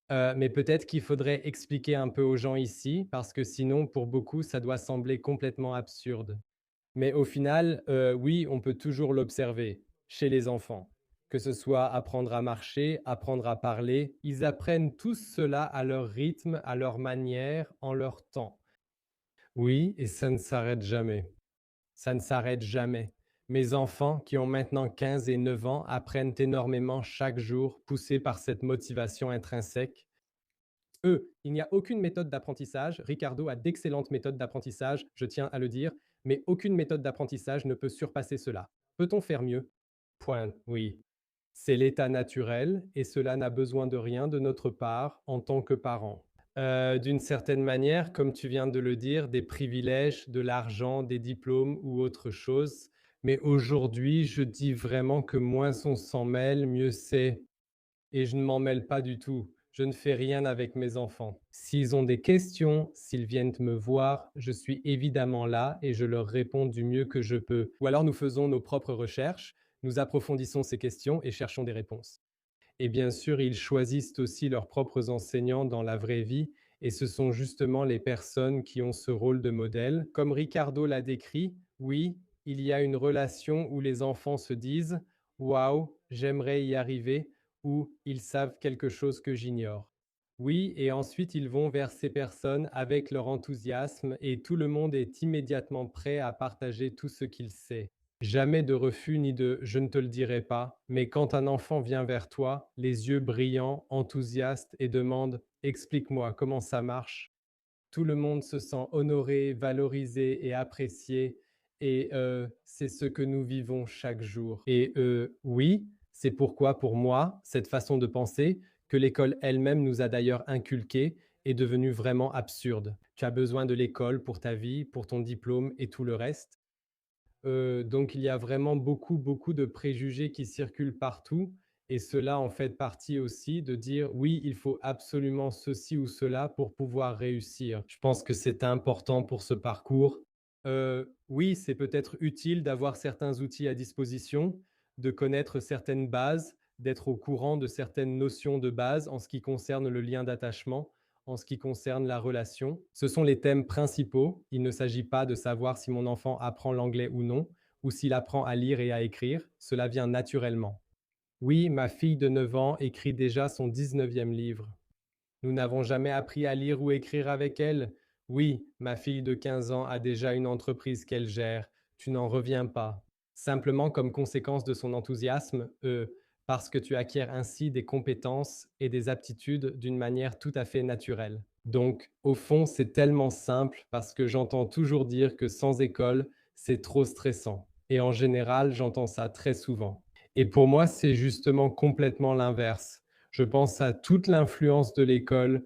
Mais peut-être qu'il faudrait expliquer un peu aux gens ici, parce que sinon, pour beaucoup, ça doit sembler complètement absurde. Mais au final, oui, on peut toujours l'observer chez les enfants. Que ce soit apprendre à marcher, apprendre à parler, ils apprennent tous cela à leur rythme, à leur manière, en leur temps. Oui, et ça ne s'arrête jamais. Ça ne s'arrête jamais. Mes enfants, qui ont maintenant 15 et 9 ans, apprennent énormément chaque jour, poussés par cette motivation intrinsèque. Il n'y a aucune méthode d'apprentissage. Ricardo a d'excellentes méthodes d'apprentissage, je tiens à le dire, mais aucune méthode d'apprentissage ne peut surpasser cela. Peut-on faire mieux? Point. Oui. C'est l'état naturel et cela n'a besoin de rien de notre part en tant que parents. D'une certaine manière, comme tu viens de le dire, des privilèges, de l'argent, des diplômes ou autre chose. Mais aujourd'hui, je dis vraiment que moins on s'en mêle, mieux c'est. Et je ne m'en mêle pas du tout. Je ne fais rien avec mes enfants. S'ils ont des questions, s'ils viennent me voir, je suis évidemment là et je leur réponds du mieux que je peux. Ou alors nous faisons nos propres recherches, nous approfondissons ces questions et cherchons des réponses. Et bien sûr, ils choisissent aussi leurs propres enseignants dans la vraie vie et ce sont justement les personnes qui ont ce rôle de modèle. Comme Ricardo l'a décrit, oui, il y a une relation où les enfants se disent waouh, j'aimerais y arriver ou ils savent quelque chose que j'ignore. Oui, et ensuite ils vont vers ces personnes avec leur enthousiasme et tout le monde est immédiatement prêt à partager tout ce qu'il sait. Jamais de refus ni de «je ne te le dirai pas», mais quand un enfant vient vers toi, les yeux brillants, enthousiastes et demande «explique-moi comment ça marche», tout le monde se sent honoré, valorisé et apprécié et c'est ce que nous vivons chaque jour. Et oui, c'est pourquoi pour moi, cette façon de penser, que l'école elle-même nous a d'ailleurs inculquée, est devenue vraiment absurde. Tu as besoin de l'école pour ta vie, pour ton diplôme et tout le reste. Donc il y a vraiment beaucoup, beaucoup de préjugés qui circulent partout et cela en fait partie aussi de dire: «Oui, il faut absolument ceci ou cela pour pouvoir réussir». Je pense que c'est important pour ce parcours. Oui, c'est peut-être utile d'avoir certains outils à disposition, de connaître certaines bases, d'être au courant de certaines notions de base en ce qui concerne le lien d'attachement, en ce qui concerne la relation. Ce sont les thèmes principaux. Il ne s'agit pas de savoir si mon enfant apprend l'anglais ou non, ou s'il apprend à lire et à écrire. Cela vient naturellement. Oui, ma fille de 9 ans écrit déjà son 19e livre. Nous n'avons jamais appris à lire ou écrire avec elle. Oui, ma fille de 15 ans a déjà une entreprise qu'elle gère. Tu n'en reviens pas. Simplement comme conséquence de son enthousiasme, parce que tu acquiers ainsi des compétences et des aptitudes d'une manière tout à fait naturelle. Donc, au fond, c'est tellement simple parce que j'entends toujours dire que sans école, c'est trop stressant. Et en général, j'entends ça très souvent. Et pour moi, c'est justement complètement l'inverse. Je pense à toute l'influence de l'école,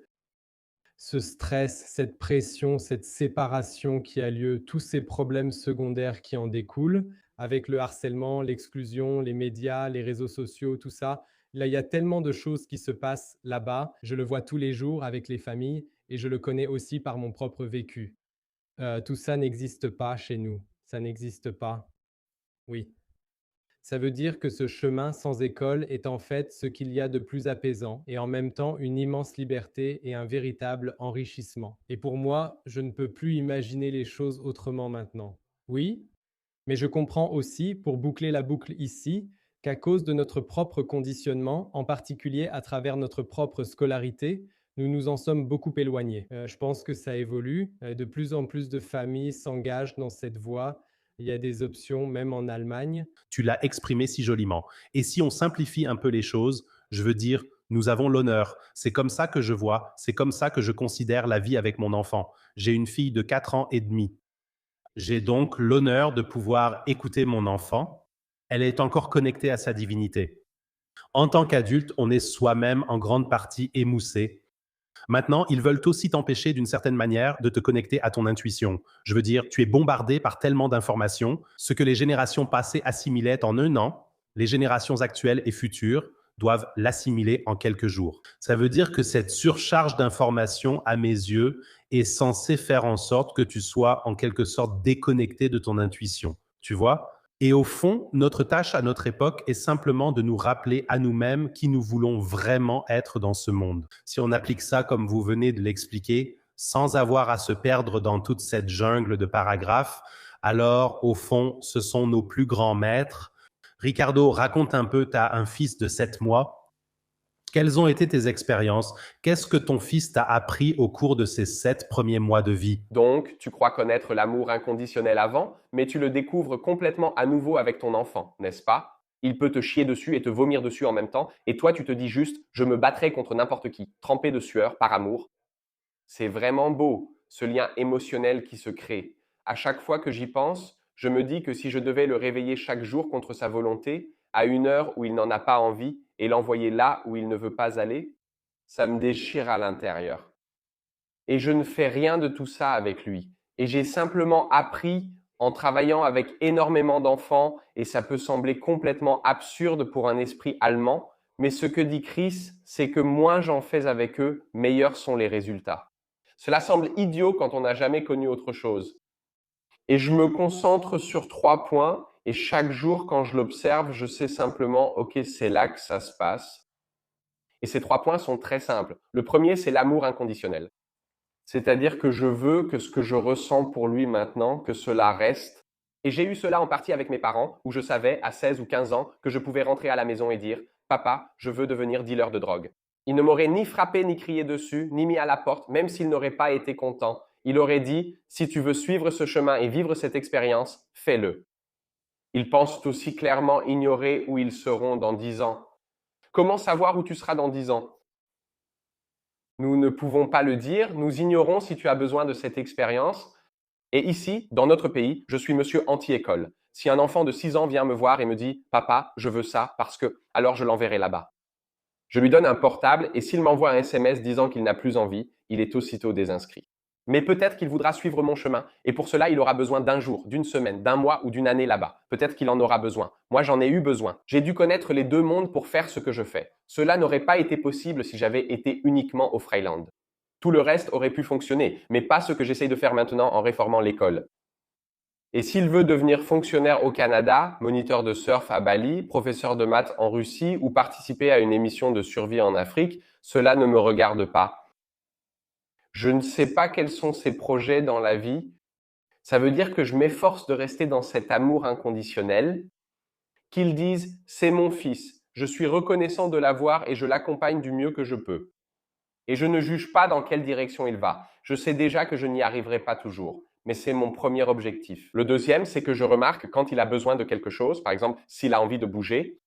ce stress, cette pression, cette séparation qui a lieu, tous ces problèmes secondaires qui en découlent, avec le harcèlement, l'exclusion, les médias, les réseaux sociaux, tout ça. Là, il y a tellement de choses qui se passent là-bas. Je le vois tous les jours avec les familles et je le connais aussi par mon propre vécu. Tout ça n'existe pas chez nous. Ça n'existe pas. Oui. Ça veut dire que ce chemin sans école est en fait ce qu'il y a de plus apaisant et en même temps une immense liberté et un véritable enrichissement. Et pour moi, je ne peux plus imaginer les choses autrement maintenant. Oui, mais je comprends aussi, pour boucler la boucle ici, qu'à cause de notre propre conditionnement, en particulier à travers notre propre scolarité, nous nous en sommes beaucoup éloignés. Je pense que ça évolue. De plus en plus de familles s'engagent dans cette voie. Il y a des options, même en Allemagne.
Tu l'as exprimé si joliment. Et si on simplifie un peu les choses, je veux dire, nous avons l'honneur. C'est comme ça que je vois, c'est comme ça que je considère la vie avec mon enfant. J'ai une fille de 4 ans et demi. J'ai donc l'honneur de pouvoir écouter mon enfant. Elle est encore connectée à sa divinité. En tant qu'adulte, on est soi-même en grande partie émoussé. Maintenant, ils veulent aussi t'empêcher d'une certaine manière de te connecter à ton intuition. Je veux dire, tu es bombardé par tellement d'informations. Ce que les générations passées assimilaient en un an, les générations actuelles et futures doivent l'assimiler en quelques jours. Ça veut dire que cette surcharge d'informations, à mes yeux, est censée faire en sorte que tu sois en quelque sorte déconnecté de ton intuition. Tu vois? Et au fond, notre tâche à notre époque est simplement de nous rappeler à nous-mêmes qui nous voulons vraiment être dans ce monde. Si on applique ça comme vous venez de l'expliquer, sans avoir à se perdre dans toute cette jungle de paragraphes, alors au fond, ce sont nos plus grands maîtres. Ricardo, raconte un peu, tu as un fils de 7 mois. Quelles ont été tes expériences? Qu'est-ce que ton fils t'a appris au cours de ces 7 premiers mois de vie?
Donc, tu crois connaître l'amour inconditionnel avant, mais tu le découvres complètement à nouveau avec ton enfant, n'est-ce pas? Il peut te chier dessus et te vomir dessus en même temps, et toi tu te dis juste, je me battrai contre n'importe qui, trempé de sueur, par amour. C'est vraiment beau, ce lien émotionnel qui se crée. À chaque fois que j'y pense, je me dis que si je devais le réveiller chaque jour contre sa volonté, à une heure où il n'en a pas envie, et l'envoyer là où il ne veut pas aller, ça me déchire à l'intérieur. Et je ne fais rien de tout ça avec lui. Et j'ai simplement appris en travaillant avec énormément d'enfants, et ça peut sembler complètement absurde pour un esprit allemand, mais ce que dit Chris, c'est que moins j'en fais avec eux, meilleurs sont les résultats. Cela semble idiot quand on n'a jamais connu autre chose. Et je me concentre sur 3 points, et chaque jour quand je l'observe, je sais simplement, ok, c'est là que ça se passe. Et ces 3 points sont très simples. Le premier, c'est l'amour inconditionnel. C'est-à-dire que je veux que ce que je ressens pour lui maintenant, que cela reste. Et j'ai eu cela en partie avec mes parents, où je savais, à 16 ou 15 ans, que je pouvais rentrer à la maison et dire « Papa, je veux devenir dealer de drogue ». Il ne m'aurait ni frappé, ni crié dessus, ni mis à la porte, même s'il n'aurait pas été content. Il aurait dit « Si tu veux suivre ce chemin et vivre cette expérience, fais-le ». Ils pensent aussi clairement ignorer où ils seront dans 10 ans. Comment savoir où tu seras dans 10 ans? Nous ne pouvons pas le dire, nous ignorons si tu as besoin de cette expérience. Et ici, dans notre pays, je suis monsieur anti-école. Si un enfant de 6 ans vient me voir et me dit « Papa, je veux ça parce que… », alors je l'enverrai là-bas. Je lui donne un portable et s'il m'envoie un SMS disant qu'il n'a plus envie, il est aussitôt désinscrit. Mais peut-être qu'il voudra suivre mon chemin et pour cela, il aura besoin d'un jour, d'une semaine, d'un mois ou d'une année là-bas. Peut-être qu'il en aura besoin. Moi, j'en ai eu besoin. J'ai dû connaître les deux mondes pour faire ce que je fais. Cela n'aurait pas été possible si j'avais été uniquement au Freiland. Tout le reste aurait pu fonctionner, mais pas ce que j'essaye de faire maintenant en réformant l'école. Et s'il veut devenir fonctionnaire au Canada, moniteur de surf à Bali, professeur de maths en Russie ou participer à une émission de survie en Afrique, cela ne me regarde pas. Je ne sais pas quels sont ses projets dans la vie. Ça veut dire que je m'efforce de rester dans cet amour inconditionnel, qu'ils disent « c'est mon fils, je suis reconnaissant de l'avoir et je l'accompagne du mieux que je peux ». Et je ne juge pas dans quelle direction il va. Je sais déjà que je n'y arriverai pas toujours, mais c'est mon premier objectif. Le deuxième, c'est que je remarque quand il a besoin de quelque chose, par exemple s'il a envie de bouger,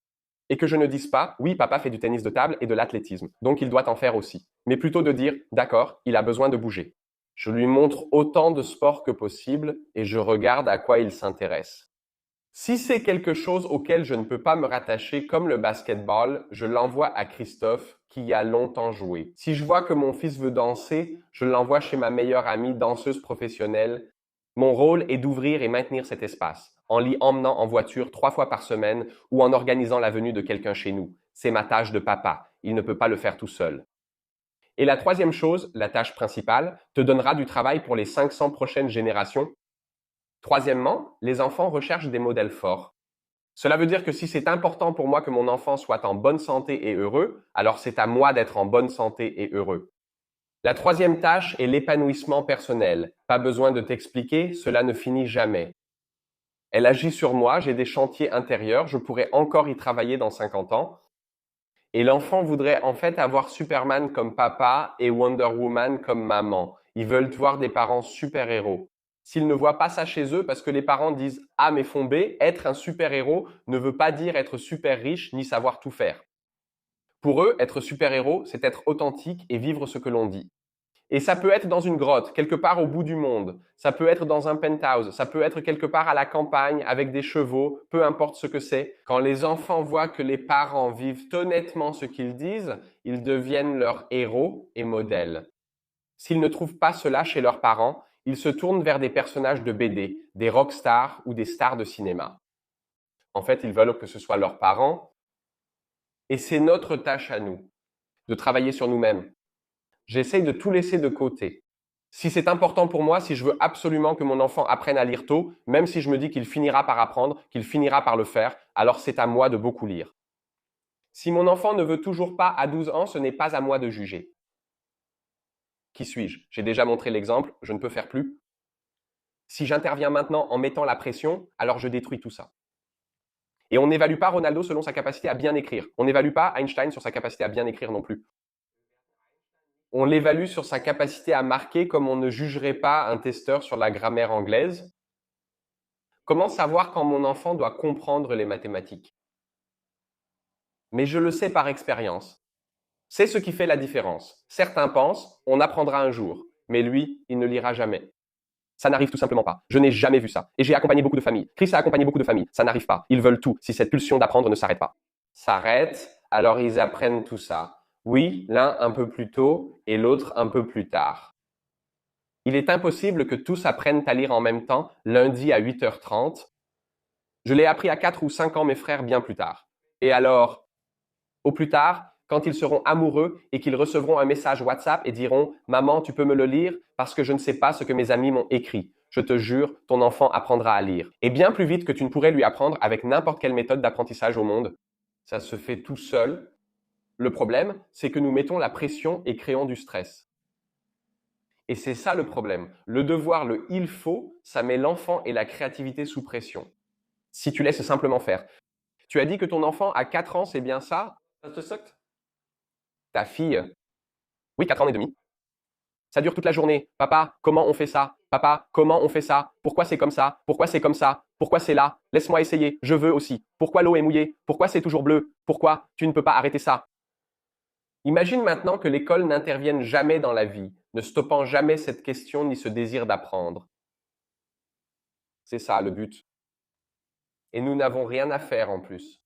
et que je ne dise pas « oui, papa fait du tennis de table et de l'athlétisme, donc il doit en faire aussi », mais plutôt de dire « d'accord, il a besoin de bouger ». Je lui montre autant de sports que possible et je regarde à quoi il s'intéresse. Si c'est quelque chose auquel je ne peux pas me rattacher comme le basketball, je l'envoie à Christophe qui y a longtemps joué. Si je vois que mon fils veut danser, je l'envoie chez ma meilleure amie danseuse professionnelle. Mon rôle est d'ouvrir et maintenir cet espace, en l'y emmenant en voiture 3 fois par semaine ou en organisant la venue de quelqu'un chez nous. C'est ma tâche de papa. Il ne peut pas le faire tout seul. Et la troisième chose, la tâche principale, te donnera du travail pour les 500 prochaines générations. Troisièmement, les enfants recherchent des modèles forts. Cela veut dire que si c'est important pour moi que mon enfant soit en bonne santé et heureux, alors c'est à moi d'être en bonne santé et heureux. La troisième tâche est l'épanouissement personnel. Pas besoin de t'expliquer, cela ne finit jamais. Elle agit sur moi, j'ai des chantiers intérieurs, je pourrais encore y travailler dans 50 ans. Et l'enfant voudrait en fait avoir Superman comme papa et Wonder Woman comme maman. Ils veulent voir des parents super-héros. S'ils ne voient pas ça chez eux, parce que les parents disent « Ah mais Fombé, être un super-héros ne veut pas dire être super riche ni savoir tout faire. » Pour eux, être super-héros, c'est être authentique et vivre ce que l'on dit. Et ça peut être dans une grotte, quelque part au bout du monde. Ça peut être dans un penthouse. Ça peut être quelque part à la campagne avec des chevaux, peu importe ce que c'est. Quand les enfants voient que les parents vivent honnêtement ce qu'ils disent, ils deviennent leurs héros et modèles. S'ils ne trouvent pas cela chez leurs parents, ils se tournent vers des personnages de BD, des rockstars ou des stars de cinéma. En fait, ils veulent que ce soit leurs parents. Et c'est notre tâche à nous, de travailler sur nous-mêmes. J'essaye de tout laisser de côté. Si c'est important pour moi, si je veux absolument que mon enfant apprenne à lire tôt, même si je me dis qu'il finira par apprendre, qu'il finira par le faire, alors c'est à moi de beaucoup lire. Si mon enfant ne veut toujours pas à 12 ans, ce n'est pas à moi de juger. Qui suis-je? J'ai déjà montré l'exemple, je ne peux faire plus. Si j'interviens maintenant en mettant la pression, alors je détruis tout ça. Et on n'évalue pas Ronaldo selon sa capacité à bien écrire. On n'évalue pas Einstein sur sa capacité à bien écrire non plus. On l'évalue sur sa capacité à marquer comme on ne jugerait pas un testeur sur la grammaire anglaise. Comment savoir quand mon enfant doit comprendre les mathématiques? Mais je le sais par expérience. C'est ce qui fait la différence. Certains pensent, on apprendra un jour, mais lui, il ne lira jamais. Ça n'arrive tout simplement pas. Je n'ai jamais vu ça. Et j'ai accompagné beaucoup de familles. Chris a accompagné beaucoup de familles. Ça n'arrive pas. Ils veulent tout si cette pulsion d'apprendre ne s'arrête pas. S'arrête, alors ils apprennent tout ça. Oui, l'un un peu plus tôt et l'autre un peu plus tard. Il est impossible que tous apprennent à lire en même temps, lundi à 8h30. Je l'ai appris à 4 ou 5 ans, mes frères, bien plus tard. Et alors, au plus tard, quand ils seront amoureux et qu'ils recevront un message WhatsApp et diront « Maman, tu peux me le lire parce que je ne sais pas ce que mes amis m'ont écrit. » Je te jure, ton enfant apprendra à lire. Et bien plus vite que tu ne pourrais lui apprendre avec n'importe quelle méthode d'apprentissage au monde. Ça se fait tout seul. Le problème, c'est que nous mettons la pression et créons du stress. Et c'est ça le problème. Le devoir, le il faut, ça met l'enfant et la créativité sous pression. Si tu laisses simplement faire. Tu as dit que ton enfant à 4 ans, c'est bien ça? Ça te sucte? Ta fille? Oui, 4 ans et demi. Ça dure toute la journée. Papa, comment on fait ça? Papa, comment on fait ça? Pourquoi c'est comme ça? Pourquoi c'est comme ça? Pourquoi c'est là? Laisse-moi essayer. Je veux aussi. Pourquoi l'eau est mouillée? Pourquoi c'est toujours bleu? Pourquoi? Tu ne peux pas arrêter ça. Imagine maintenant que l'école n'intervienne jamais dans la vie, ne stoppant jamais cette question ni ce désir d'apprendre. C'est ça le but. Et nous n'avons rien à faire en plus.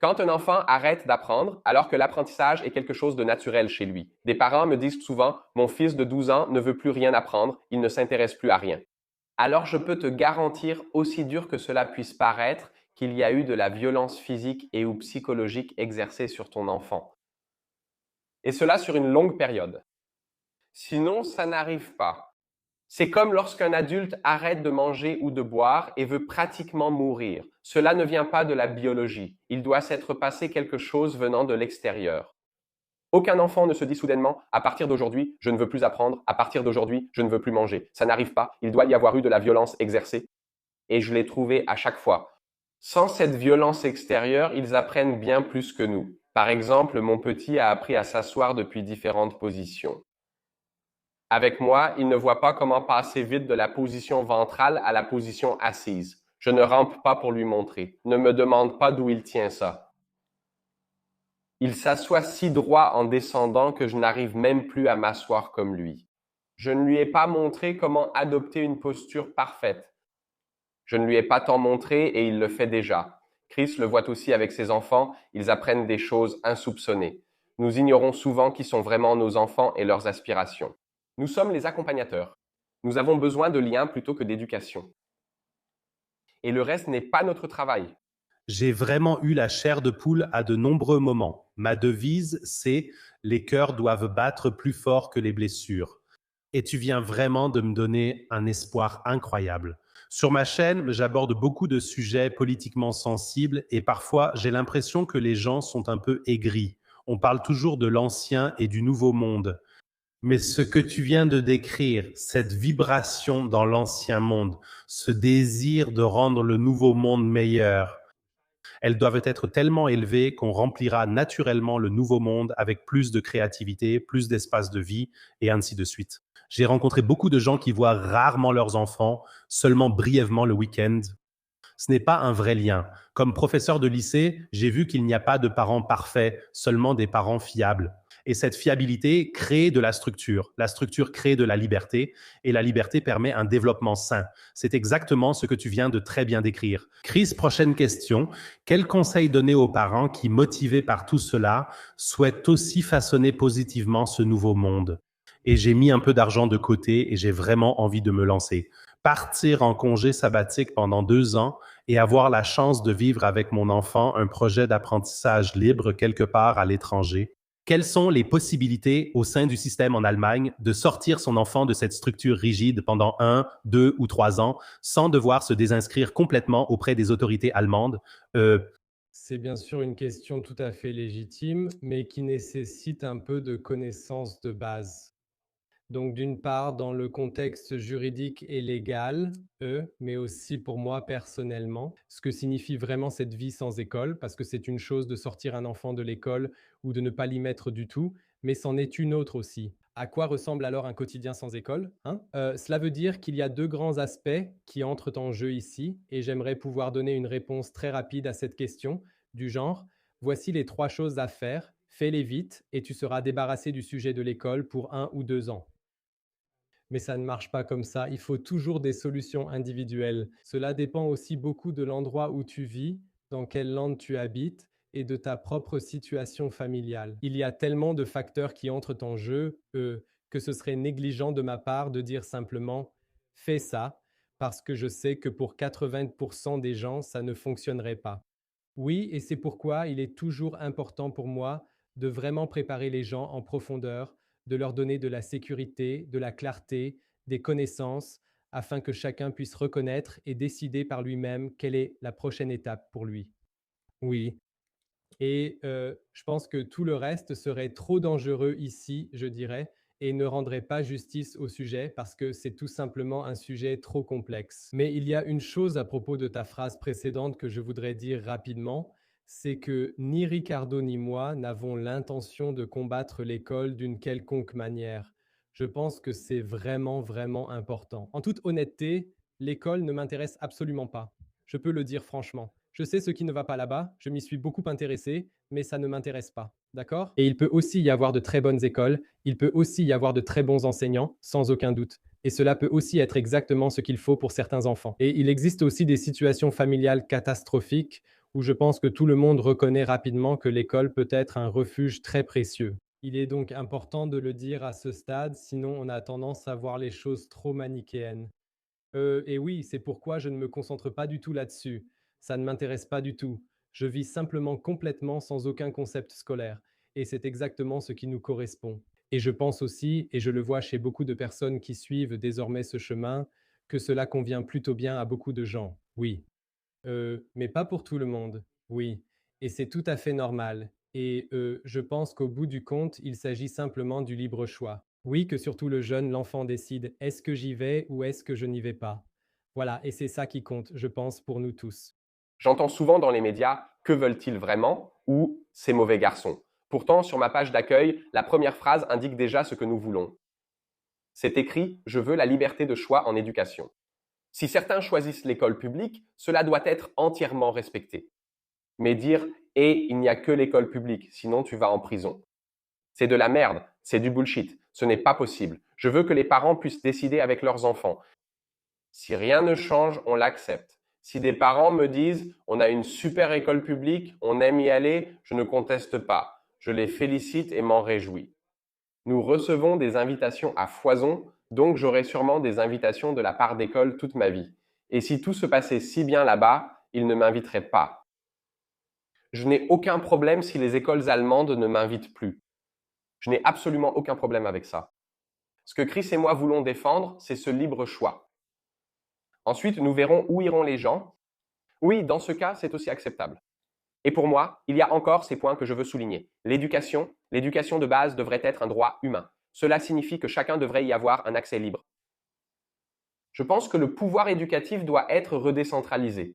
Quand un enfant arrête d'apprendre, alors que l'apprentissage est quelque chose de naturel chez lui. Des parents me disent souvent « Mon fils de 12 ans ne veut plus rien apprendre, il ne s'intéresse plus à rien. » Alors je peux te garantir, aussi dur que cela puisse paraître, qu'il y a eu de la violence physique et ou psychologique exercée sur ton enfant. Et cela sur une longue période. Sinon, ça n'arrive pas. C'est comme lorsqu'un adulte arrête de manger ou de boire et veut pratiquement mourir. Cela ne vient pas de la biologie. Il doit s'être passé quelque chose venant de l'extérieur. Aucun enfant ne se dit soudainement « à partir d'aujourd'hui, je ne veux plus apprendre, à partir d'aujourd'hui, je ne veux plus manger ». Ça n'arrive pas. Il doit y avoir eu de la violence exercée. Et je l'ai trouvé à chaque fois. Sans cette violence extérieure, ils apprennent bien plus que nous. Par exemple, mon petit a appris à s'asseoir depuis différentes positions. Avec moi, il ne voit pas comment passer vite de la position ventrale à la position assise. Je ne rampe pas pour lui montrer. Ne me demande pas d'où il tient ça. Il s'assoit si droit en descendant que je n'arrive même plus à m'asseoir comme lui. Je ne lui ai pas montré comment adopter une posture parfaite. Je ne lui ai pas tant montré et il le fait déjà. Chris le voit aussi avec ses enfants, ils apprennent des choses insoupçonnées. Nous ignorons souvent qui sont vraiment nos enfants et leurs aspirations. Nous sommes les accompagnateurs. Nous avons besoin de liens plutôt que d'éducation. Et le reste n'est pas notre travail.
J'ai vraiment eu la chair de poule à de nombreux moments. Ma devise, c'est « les cœurs doivent battre plus fort que les blessures ». Et tu viens vraiment de me donner un espoir incroyable. Sur ma chaîne, j'aborde beaucoup de sujets politiquement sensibles et parfois j'ai l'impression que les gens sont un peu aigris. On parle toujours de l'ancien et du nouveau monde. Mais ce que tu viens de décrire, cette vibration dans l'ancien monde, ce désir de rendre le nouveau monde meilleur, elles doivent être tellement élevées qu'on remplira naturellement le nouveau monde avec plus de créativité, plus d'espace de vie et ainsi de suite. J'ai rencontré beaucoup de gens qui voient rarement leurs enfants, seulement brièvement le week-end. Ce n'est pas un vrai lien. Comme professeur de lycée, j'ai vu qu'il n'y a pas de parents parfaits, seulement des parents fiables. Et cette fiabilité crée de la structure crée de la liberté, et la liberté permet un développement sain. C'est exactement ce que tu viens de très bien décrire. Chris, prochaine question. Quel conseil donner aux parents qui, motivés par tout cela, souhaitent aussi façonner positivement ce nouveau monde? Et j'ai mis un peu d'argent de côté et j'ai vraiment envie de me lancer. Partir en congé sabbatique pendant 2 ans et avoir la chance de vivre avec mon enfant un projet d'apprentissage libre quelque part à l'étranger. Quelles sont les possibilités au sein du système en Allemagne de sortir son enfant de cette structure rigide pendant 1, 2 ou 3 ans sans devoir se désinscrire complètement auprès des autorités allemandes?
C'est bien sûr une question tout à fait légitime, mais qui nécessite un peu de connaissances de base. Donc d'une part, dans le contexte juridique et légal, mais aussi pour moi personnellement, ce que signifie vraiment cette vie sans école, parce que c'est une chose de sortir un enfant de l'école ou de ne pas l'y mettre du tout, mais c'en est une autre aussi. À quoi ressemble alors un quotidien sans école, hein? Cela veut dire qu'il y a 2 grands aspects qui entrent en jeu ici, et j'aimerais pouvoir donner une réponse très rapide à cette question, du genre: «Voici les 3 choses à faire, fais-les vite et tu seras débarrassé du sujet de l'école pour 1 ou 2 ans». Mais ça ne marche pas comme ça. Il faut toujours des solutions individuelles. Cela dépend aussi beaucoup de l'endroit où tu vis, dans quel land tu habites et de ta propre situation familiale. Il y a tellement de facteurs qui entrent en jeu que ce serait négligent de ma part de dire simplement fais ça, parce que je sais que pour 80% des gens, ça ne fonctionnerait pas. Oui, et c'est pourquoi il est toujours important pour moi de vraiment préparer les gens en profondeur, de leur donner de la sécurité, de la clarté, des connaissances, afin que chacun puisse reconnaître et décider par lui-même quelle est la prochaine étape pour lui. Oui, et je pense que tout le reste serait trop dangereux ici, je dirais, et ne rendrait pas justice au sujet parce que c'est tout simplement un sujet trop complexe. Mais il y a une chose à propos de ta phrase précédente que je voudrais dire rapidement, c'est que ni Ricardo ni moi n'avons l'intention de combattre l'école d'une quelconque manière. Je pense que c'est vraiment, vraiment important. En toute honnêteté, l'école ne m'intéresse absolument pas. Je peux le dire franchement. Je sais ce qui ne va pas là-bas, je m'y suis beaucoup intéressé, mais ça ne m'intéresse pas. D'accord? Et il peut aussi y avoir de très bonnes écoles, il peut aussi y avoir de très bons enseignants, sans aucun doute. Et cela peut aussi être exactement ce qu'il faut pour certains enfants. Et il existe aussi des situations familiales catastrophiques où je pense que tout le monde reconnaît rapidement que l'école peut être un refuge très précieux. Il est donc important de le dire à ce stade, sinon on a tendance à voir les choses trop manichéennes. Et oui, c'est pourquoi je ne me concentre pas du tout là-dessus. Ça ne m'intéresse pas du tout. Je vis simplement complètement sans aucun concept scolaire et c'est exactement ce qui nous correspond. Et je pense aussi, et je le vois chez beaucoup de personnes qui suivent désormais ce chemin, que cela convient plutôt bien à beaucoup de gens. Oui. Mais pas pour tout le monde. Oui. Et c'est tout à fait normal. Et je pense qu'au bout du compte, il s'agit simplement du libre choix. Oui, que surtout le jeune, l'enfant décide, est-ce que j'y vais ou est-ce que je n'y vais pas? Voilà, et c'est ça qui compte, je pense, pour nous tous.
J'entends souvent dans les médias que veulent-ils vraiment ou ces mauvais garçons. Pourtant, sur ma page d'accueil, la première phrase indique déjà ce que nous voulons. C'est écrit « Je veux la liberté de choix en éducation ». Si certains choisissent l'école publique, cela doit être entièrement respecté. Mais dire « Et il n'y a que l'école publique, sinon tu vas en prison ». C'est de la merde, c'est du bullshit, ce n'est pas possible. Je veux que les parents puissent décider avec leurs enfants. Si rien ne change, on l'accepte. Si des parents me disent « on a une super école publique, on aime y aller », je ne conteste pas. Je les félicite et m'en réjouis. Nous recevons des invitations à foison, donc j'aurai sûrement des invitations de la part d'école toute ma vie. Et si tout se passait si bien là-bas, ils ne m'inviteraient pas. Je n'ai aucun problème si les écoles allemandes ne m'invitent plus. Je n'ai absolument aucun problème avec ça. Ce que Chris et moi voulons défendre, c'est ce libre choix. Ensuite, nous verrons où iront les gens. Oui, dans ce cas, c'est aussi acceptable. Et pour moi, il y a encore ces points que je veux souligner. L'éducation de base devrait être un droit humain. Cela signifie que chacun devrait y avoir un accès libre. Je pense que le pouvoir éducatif doit être redécentralisé.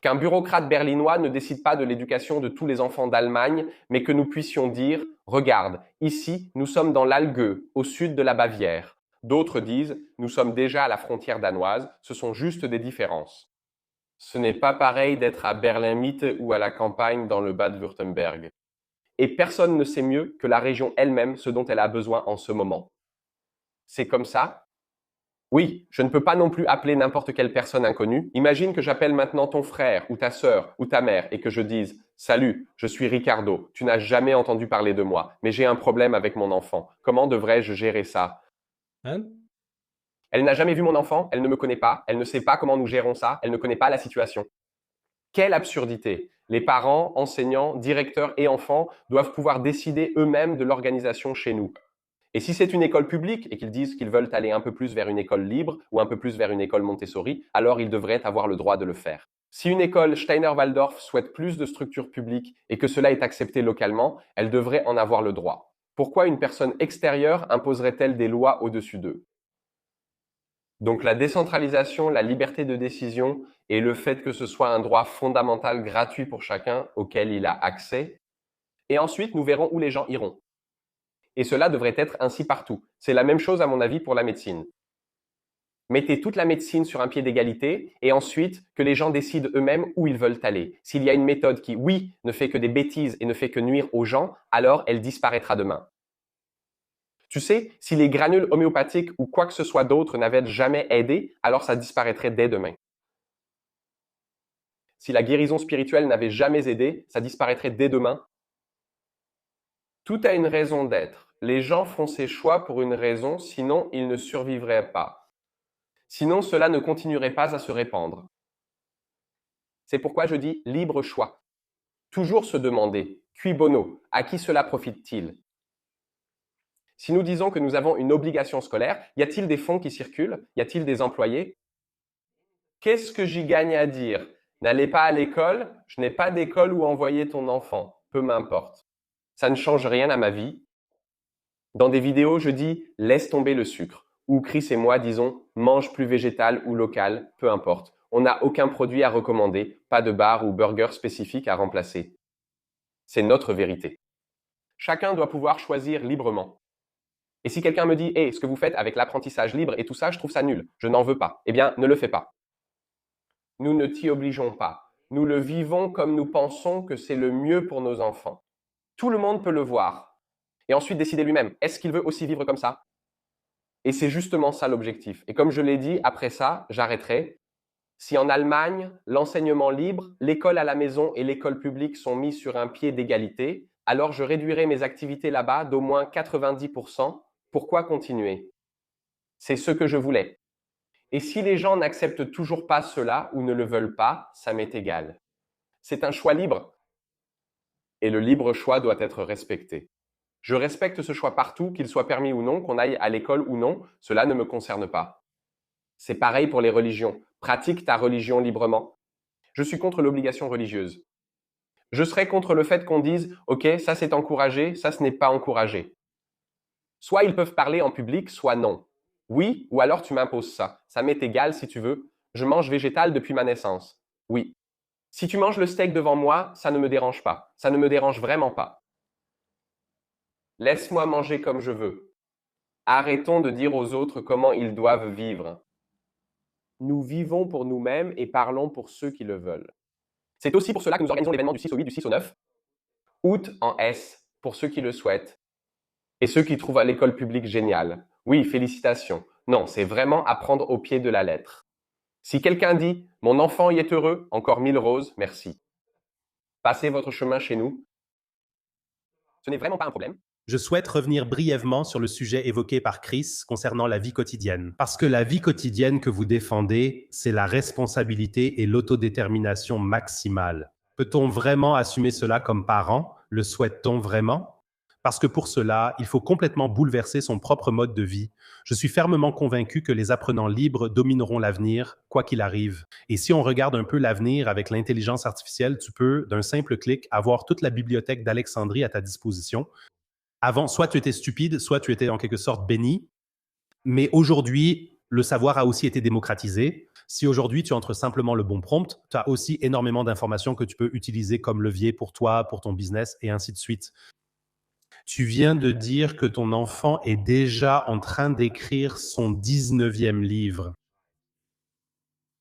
Qu'un bureaucrate berlinois ne décide pas de l'éducation de tous les enfants d'Allemagne, mais que nous puissions dire « Regarde, ici, nous sommes dans l'Allgäu, au sud de la Bavière. » D'autres disent « Nous sommes déjà à la frontière danoise, ce sont juste des différences. » Ce n'est pas pareil d'être à Berlin-Mitte ou à la campagne dans le Bade-Württemberg. Et personne ne sait mieux que la région elle-même ce dont elle a besoin en ce moment. C'est comme ça. Oui, je ne peux pas non plus appeler n'importe quelle personne inconnue. Imagine que j'appelle maintenant ton frère ou ta sœur ou ta mère et que je dise « Salut, je suis Ricardo, tu n'as jamais entendu parler de moi, mais j'ai un problème avec mon enfant. Comment devrais-je gérer ça ?»
Hein?
Elle n'a jamais vu mon enfant, elle ne me connaît pas, elle ne sait pas comment nous gérons ça, elle ne connaît pas la situation. Quelle absurdité! Les parents, enseignants, directeurs et enfants doivent pouvoir décider eux-mêmes de l'organisation chez nous. Et si c'est une école publique et qu'ils disent qu'ils veulent aller un peu plus vers une école libre ou un peu plus vers une école Montessori, alors ils devraient avoir le droit de le faire. Si une école Steiner-Waldorf souhaite plus de structures publiques et que cela est accepté localement, elle devrait en avoir le droit. Pourquoi une personne extérieure imposerait-elle des lois au-dessus d'eux? Donc la décentralisation, la liberté de décision et le fait que ce soit un droit fondamental gratuit pour chacun auquel il a accès. Et ensuite, nous verrons où les gens iront. Et cela devrait être ainsi partout. C'est la même chose à mon avis pour la médecine. Mettez toute la médecine sur un pied d'égalité et ensuite que les gens décident eux-mêmes où ils veulent aller. S'il y a une méthode qui, oui, ne fait que des bêtises et ne fait que nuire aux gens, alors elle disparaîtra demain. Tu sais, si les granules homéopathiques ou quoi que ce soit d'autre n'avaient jamais aidé, alors ça disparaîtrait dès demain. Si la guérison spirituelle n'avait jamais aidé, ça disparaîtrait dès demain. Tout a une raison d'être. Les gens font ces choix pour une raison, sinon ils ne survivraient pas. Sinon cela ne continuerait pas à se répandre. C'est pourquoi je dis libre choix. Toujours se demander, cui bono, à qui cela profite-t-il? Si nous disons que nous avons une obligation scolaire, y a-t-il des fonds qui circulent? Y a-t-il des employés? Qu'est-ce que j'y gagne à dire? N'allez pas à l'école, je n'ai pas d'école où envoyer ton enfant, peu m'importe. Ça ne change rien à ma vie. Dans des vidéos, je dis « laisse tomber le sucre » ou Chris et moi disons « mange plus végétal ou local, peu importe. On n'a aucun produit à recommander, pas de bar ou burger spécifique à remplacer. » C'est notre vérité. Chacun doit pouvoir choisir librement. Et si quelqu'un me dit « Hey, ce que vous faites avec l'apprentissage libre et tout ça, je trouve ça nul, je n'en veux pas », eh bien, ne le fais pas. Nous ne t'y obligeons pas. Nous le vivons comme nous pensons que c'est le mieux pour nos enfants. Tout le monde peut le voir. Et ensuite décider lui-même, est-ce qu'il veut aussi vivre comme ça? Et c'est justement ça l'objectif. Et comme je l'ai dit, après ça, j'arrêterai. Si en Allemagne, l'enseignement libre, l'école à la maison et l'école publique sont mis sur un pied d'égalité, alors je réduirai mes activités là-bas d'au moins 90%. Pourquoi continuer? C'est ce que je voulais. Et si les gens n'acceptent toujours pas cela ou ne le veulent pas, ça m'est égal. C'est un choix libre. Et le libre choix doit être respecté. Je respecte ce choix partout, qu'il soit permis ou non, qu'on aille à l'école ou non, cela ne me concerne pas. C'est pareil pour les religions. Pratique ta religion librement. Je suis contre l'obligation religieuse. Je serais contre le fait qu'on dise « Ok, ça c'est encouragé, ça ce n'est pas encouragé ». Soit ils peuvent parler en public, soit non. Oui, ou alors tu m'imposes ça. Ça m'est égal si tu veux. Je mange végétal depuis ma naissance. Oui. Si tu manges le steak devant moi, ça ne me dérange pas. Ça ne me dérange vraiment pas. Laisse-moi manger comme je veux. Arrêtons de dire aux autres comment ils doivent vivre. Nous vivons pour nous-mêmes et parlons pour ceux qui le veulent. C'est aussi pour cela que nous organisons l'événement du 6 au 8, du 6 au 9. Août en S, pour ceux qui le souhaitent. Et ceux qui trouvent l'école publique géniale. Oui, félicitations. Non, c'est vraiment apprendre au pied de la lettre. Si quelqu'un dit « Mon enfant y est heureux », encore 1000 roses, merci. Passez votre chemin chez nous. Ce n'est vraiment pas un problème.
Je souhaite revenir brièvement sur le sujet évoqué par Chris concernant la vie quotidienne. Parce que la vie quotidienne que vous défendez, c'est la responsabilité et l'autodétermination maximale. Peut-on vraiment assumer cela comme parent? Le souhaite-t-on vraiment? Parce que pour cela, il faut complètement bouleverser son propre mode de vie. Je suis fermement convaincu que les apprenants libres domineront l'avenir, quoi qu'il arrive. Et si on regarde un peu l'avenir avec l'intelligence artificielle, tu peux, d'un simple clic, avoir toute la bibliothèque d'Alexandrie à ta disposition. Avant, soit tu étais stupide, soit tu étais en quelque sorte béni. Mais aujourd'hui, le savoir a aussi été démocratisé. Si aujourd'hui tu entres simplement le bon prompt, tu as aussi énormément d'informations que tu peux utiliser comme levier pour toi, pour ton business et ainsi de suite. Tu viens de dire que ton enfant est déjà en train d'écrire son 19e livre.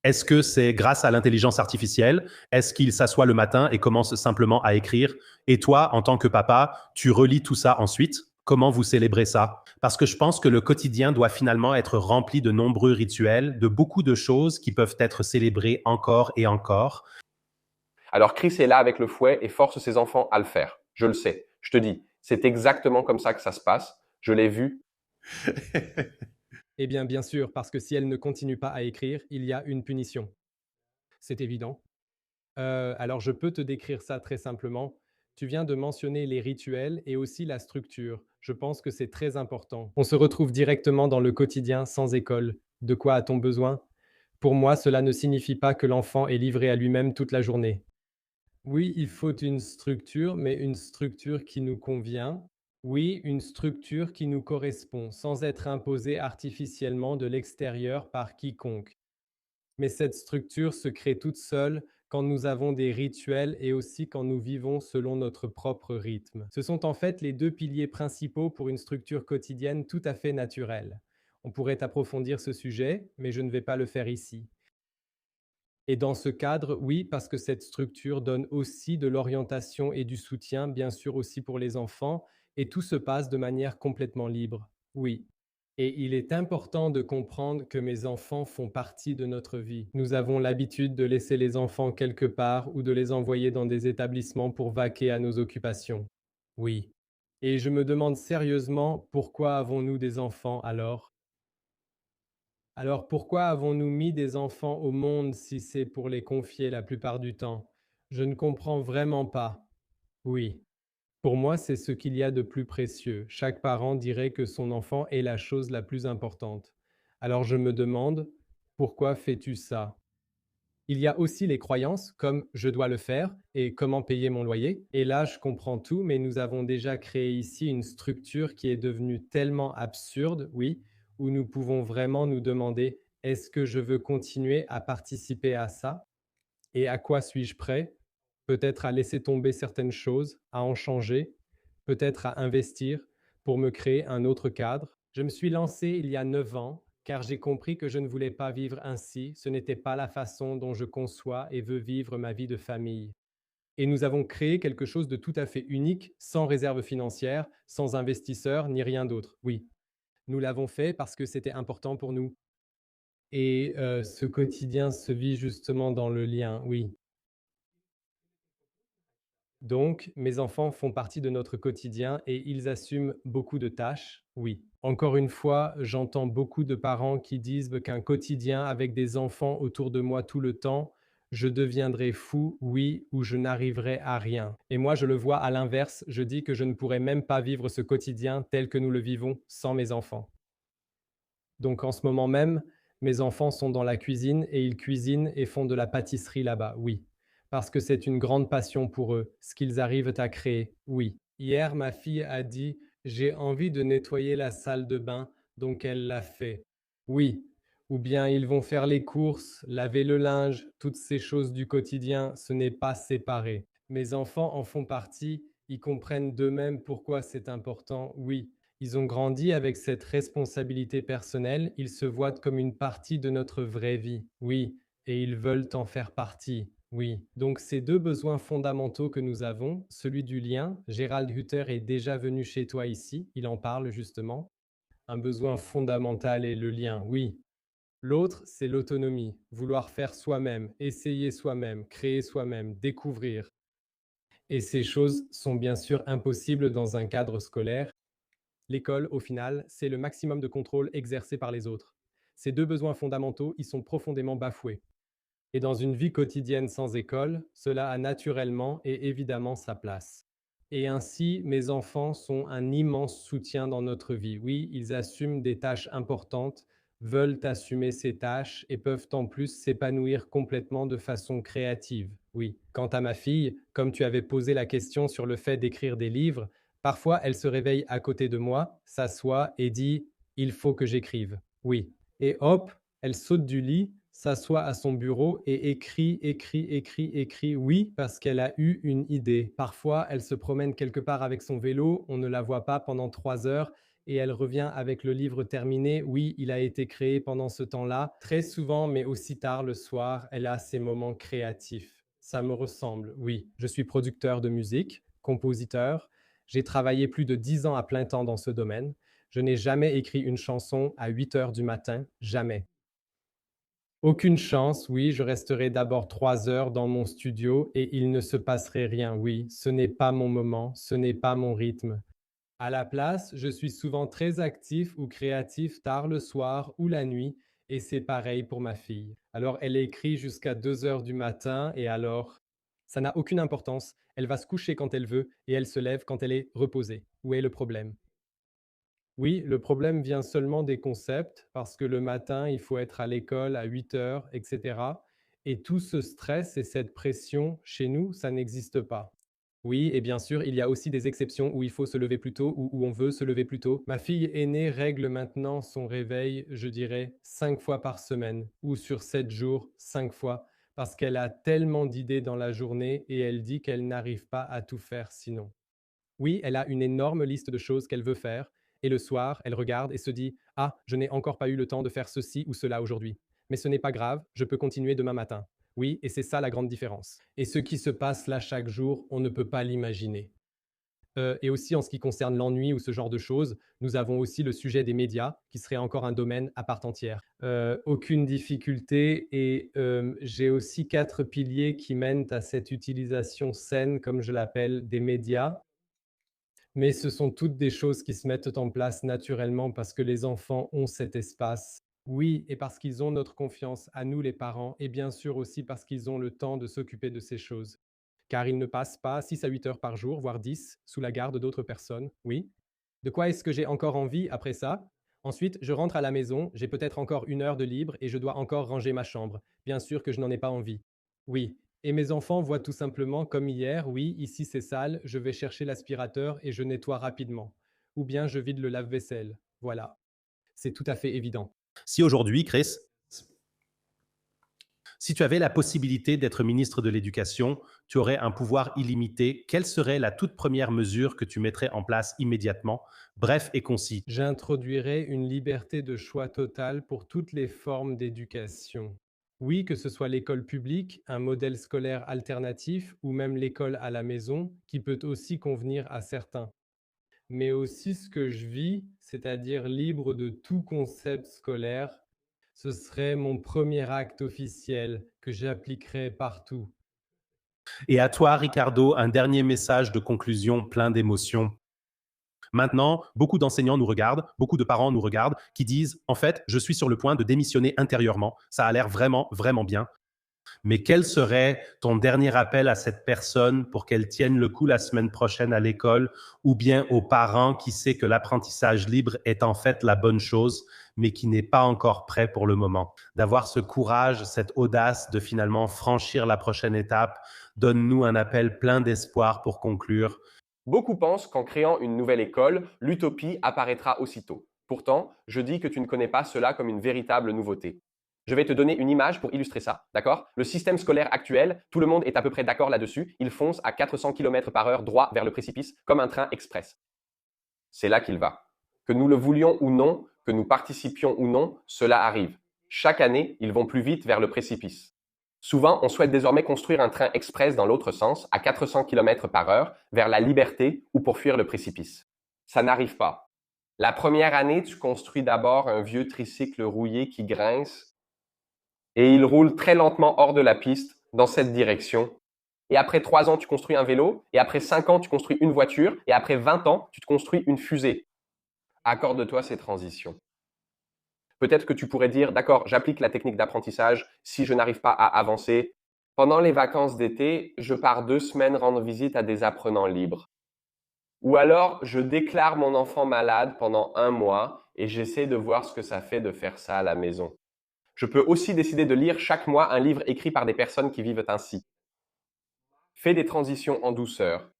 Est-ce que c'est grâce à l'intelligence artificielle? Est-ce qu'il s'assoit le matin et commence simplement à écrire? Et toi, en tant que papa, tu relis tout ça ensuite? Comment vous célébrez ça? Parce que je pense que le quotidien doit finalement être rempli de nombreux rituels, de beaucoup de choses qui peuvent être célébrées encore et encore.
Alors Chris est là avec le fouet et force ses enfants à le faire. Je le sais. Je te dis, c'est exactement comme ça que ça se passe. Je l'ai vu.
Eh bien sûr, parce que si elle ne continue pas à écrire, il y a une punition. C'est évident. Alors je peux te décrire ça très simplement. Tu viens de mentionner les rituels et aussi la structure. Je pense que c'est très important. On se retrouve directement dans le quotidien sans école. De quoi a-t-on besoin? Pour moi, cela ne signifie pas que l'enfant est livré à lui-même toute la journée. Oui, il faut une structure, mais une structure qui nous convient. Oui, une structure qui nous correspond, sans être imposée artificiellement de l'extérieur par quiconque. Mais cette structure se crée toute seule quand nous avons des rituels et aussi quand nous vivons selon notre propre rythme. Ce sont en fait les deux piliers principaux pour une structure quotidienne tout à fait naturelle. On pourrait approfondir ce sujet, mais je ne vais pas le faire ici. Et dans ce cadre, oui, parce que cette structure donne aussi de l'orientation et du soutien, bien sûr aussi pour les enfants, et tout se passe de manière complètement libre. Oui. Et il est important de comprendre que mes enfants font partie de notre vie. Nous avons l'habitude de laisser les enfants quelque part ou de les envoyer dans des établissements pour vaquer à nos occupations. Oui. Et je me demande sérieusement pourquoi avons-nous des enfants alors? Alors pourquoi avons-nous mis des enfants au monde si c'est pour les confier la plupart du temps? Je ne comprends vraiment pas. Oui. Pour moi, c'est ce qu'il y a de plus précieux. Chaque parent dirait que son enfant est la chose la plus importante. Alors je me demande, pourquoi fais-tu ça? Il y a aussi les croyances comme je dois le faire et comment payer mon loyer. Et là, je comprends tout, mais nous avons déjà créé ici une structure qui est devenue tellement absurde, oui, où nous pouvons vraiment nous demander, est-ce que je veux continuer à participer à ça? Et à quoi suis-je prêt? Peut-être à laisser tomber certaines choses, à en changer, peut-être à investir pour me créer un autre cadre. Je me suis lancé il y a 9 ans car j'ai compris que je ne voulais pas vivre ainsi. Ce n'était pas la façon dont je conçois et veux vivre ma vie de famille. Et nous avons créé quelque chose de tout à fait unique, sans réserve financière, sans investisseurs ni rien d'autre. Oui, nous l'avons fait parce que c'était important pour nous. Et ce quotidien se vit justement dans le lien, oui. Donc, mes enfants font partie de notre quotidien et ils assument beaucoup de tâches, oui. Encore une fois, j'entends beaucoup de parents qui disent qu'un quotidien avec des enfants autour de moi tout le temps, je deviendrai fou, oui, ou je n'arriverai à rien. Et moi, je le vois à l'inverse, je dis que je ne pourrais même pas vivre ce quotidien tel que nous le vivons sans mes enfants. Donc en ce moment même, mes enfants sont dans la cuisine et ils cuisinent et font de la pâtisserie là-bas, oui. Parce que c'est une grande passion pour eux, ce qu'ils arrivent à créer, oui. Hier, ma fille a dit, j'ai envie de nettoyer la salle de bain, donc elle l'a fait. Oui. Ou bien ils vont faire les courses, laver le linge, toutes ces choses du quotidien, ce n'est pas séparé. Mes enfants en font partie, ils comprennent d'eux-mêmes pourquoi c'est important, oui. Ils ont grandi avec cette responsabilité personnelle, ils se voient comme une partie de notre vraie vie, oui, et ils veulent en faire partie, oui. Donc ces deux besoins fondamentaux que nous avons, celui du lien, Gérald Hutter est déjà venu chez toi ici, il en parle justement, un besoin fondamental est le lien, oui. L'autre, c'est l'autonomie, vouloir faire soi-même, essayer soi-même, créer soi-même, découvrir. Et ces choses sont bien sûr impossibles dans un cadre scolaire. L'école, au final, c'est le maximum de contrôle exercé par les autres. Ces deux besoins fondamentaux y sont profondément bafoués. Et dans une vie quotidienne sans école, cela a naturellement et évidemment sa place. Et ainsi, mes enfants sont un immense soutien dans notre vie. Oui, ils assument des tâches importantes, veulent assumer ces tâches et peuvent en plus s'épanouir complètement de façon créative. Oui. Quant à ma fille, comme tu avais posé la question sur le fait d'écrire des livres, parfois elle se réveille à côté de moi, s'assoit et dit ⁇ Il faut que j'écrive ⁇ Oui. Et hop, elle saute du lit, s'assoit à son bureau et écrit, écrit, écrit, écrit. Oui, parce qu'elle a eu une idée. Parfois, elle se promène quelque part avec son vélo, on ne la voit pas pendant 3 heures et elle revient avec le livre terminé. Oui, il a été créé pendant ce temps-là. Très souvent, mais aussi tard le soir, elle a ses moments créatifs. Ça me ressemble, oui. Je suis producteur de musique, compositeur. J'ai travaillé plus de 10 ans à plein temps dans ce domaine. Je n'ai jamais écrit une chanson à 8 heures du matin, jamais. Aucune chance, oui, je resterai d'abord 3 heures dans mon studio et il ne se passerait rien, oui, ce n'est pas mon moment, ce n'est pas mon rythme. À la place, je suis souvent très actif ou créatif tard le soir ou la nuit et c'est pareil pour ma fille. Alors elle écrit jusqu'à 2 heures du matin et alors, ça n'a aucune importance, elle va se coucher quand elle veut et elle se lève quand elle est reposée. Où est le problème? Oui, le problème vient seulement des concepts, parce que le matin, il faut être à l'école à 8 heures, etc. Et tout ce stress et cette pression, chez nous, ça n'existe pas. Oui, et bien sûr, il y a aussi des exceptions où il faut se lever plus tôt ou où on veut se lever plus tôt. Ma fille aînée règle maintenant son réveil, je dirais, 5 fois par semaine, ou sur 7 jours, 5 fois, parce qu'elle a tellement d'idées dans la journée et elle dit qu'elle n'arrive pas à tout faire sinon. Oui, elle a une énorme liste de choses qu'elle veut faire, et le soir, elle regarde et se dit: Ah, je n'ai encore pas eu le temps de faire ceci ou cela aujourd'hui. Mais ce n'est pas grave, je peux continuer demain matin. Oui, et c'est ça la grande différence. Et ce qui se passe là chaque jour, on ne peut pas l'imaginer. Et aussi en ce qui concerne l'ennui ou ce genre de choses, nous avons aussi le sujet des médias, qui serait encore un domaine à part entière. Aucune difficulté et j'ai aussi 4 piliers qui mènent à cette utilisation saine, comme je l'appelle, des médias. Mais ce sont toutes des choses qui se mettent en place naturellement parce que les enfants ont cet espace. Oui, et parce qu'ils ont notre confiance à nous les parents, et bien sûr aussi parce qu'ils ont le temps de s'occuper de ces choses. Car ils ne passent pas 6 à 8 heures par jour, voire 10, sous la garde d'autres personnes. Oui. De quoi est-ce que j'ai encore envie après ça? Ensuite, je rentre à la maison, j'ai peut-être encore 1 heure de libre et je dois encore ranger ma chambre. Bien sûr que je n'en ai pas envie. Oui, et mes enfants voient tout simplement, comme hier, oui, ici c'est sale, je vais chercher l'aspirateur et je nettoie rapidement. Ou bien je vide le lave-vaisselle. Voilà. C'est tout à fait évident.
Si aujourd'hui, Chris, si tu avais la possibilité d'être ministre de l'Éducation, tu aurais un pouvoir illimité, quelle serait la toute première mesure que tu mettrais en place immédiatement? Bref et concis.
J'introduirai une liberté de choix totale pour toutes les formes d'éducation. Oui, que ce soit l'école publique, un modèle scolaire alternatif ou même l'école à la maison, qui peut aussi convenir à certains. Mais aussi ce que je vis, c'est-à-dire libre de tout concept scolaire, ce serait mon premier acte officiel que j'appliquerais partout.
Et à toi, Ricardo, un dernier message de conclusion plein d'émotions. Maintenant, beaucoup d'enseignants nous regardent, beaucoup de parents nous regardent, qui disent « En fait, je suis sur le point de démissionner intérieurement. Ça a l'air vraiment, vraiment bien. » Mais quel serait ton dernier appel à cette personne pour qu'elle tienne le coup la semaine prochaine à l'école, ou bien aux parents qui sait que l'apprentissage libre est en fait la bonne chose, mais qui n'est pas encore prêt pour le moment? D'avoir ce courage, cette audace de finalement franchir la prochaine étape, donne-nous un appel plein d'espoir pour conclure.
Beaucoup pensent qu'en créant une nouvelle école, l'utopie apparaîtra aussitôt. Pourtant, je dis que tu ne connais pas cela comme une véritable nouveauté. Je vais te donner une image pour illustrer ça, d'accord? Le système scolaire actuel, tout le monde est à peu près d'accord là-dessus, il fonce à 400 km par heure droit vers le précipice comme un train express. C'est là qu'il va. Que nous le voulions ou non, que nous participions ou non, cela arrive. Chaque année, ils vont plus vite vers le précipice. Souvent, on souhaite désormais construire un train express dans l'autre sens, à 400 km par heure, vers la liberté ou pour fuir le précipice. Ça n'arrive pas. La première année, tu construis d'abord un vieux tricycle rouillé qui grince et il roule très lentement hors de la piste dans cette direction. Et après 3 ans, tu construis un vélo, et après 5 ans, tu construis une voiture, et après 20 ans, tu te construis une fusée. Accorde-toi ces transitions. Peut-être que tu pourrais dire, d'accord, j'applique la technique d'apprentissage si je n'arrive pas à avancer. Pendant les vacances d'été, je pars 2 semaines rendre visite à des apprenants libres. Ou alors, je déclare mon enfant malade pendant 1 mois et j'essaie de voir ce que ça fait de faire ça à la maison. Je peux aussi décider de lire chaque mois un livre écrit par des personnes qui vivent ainsi. Fais des transitions en douceur.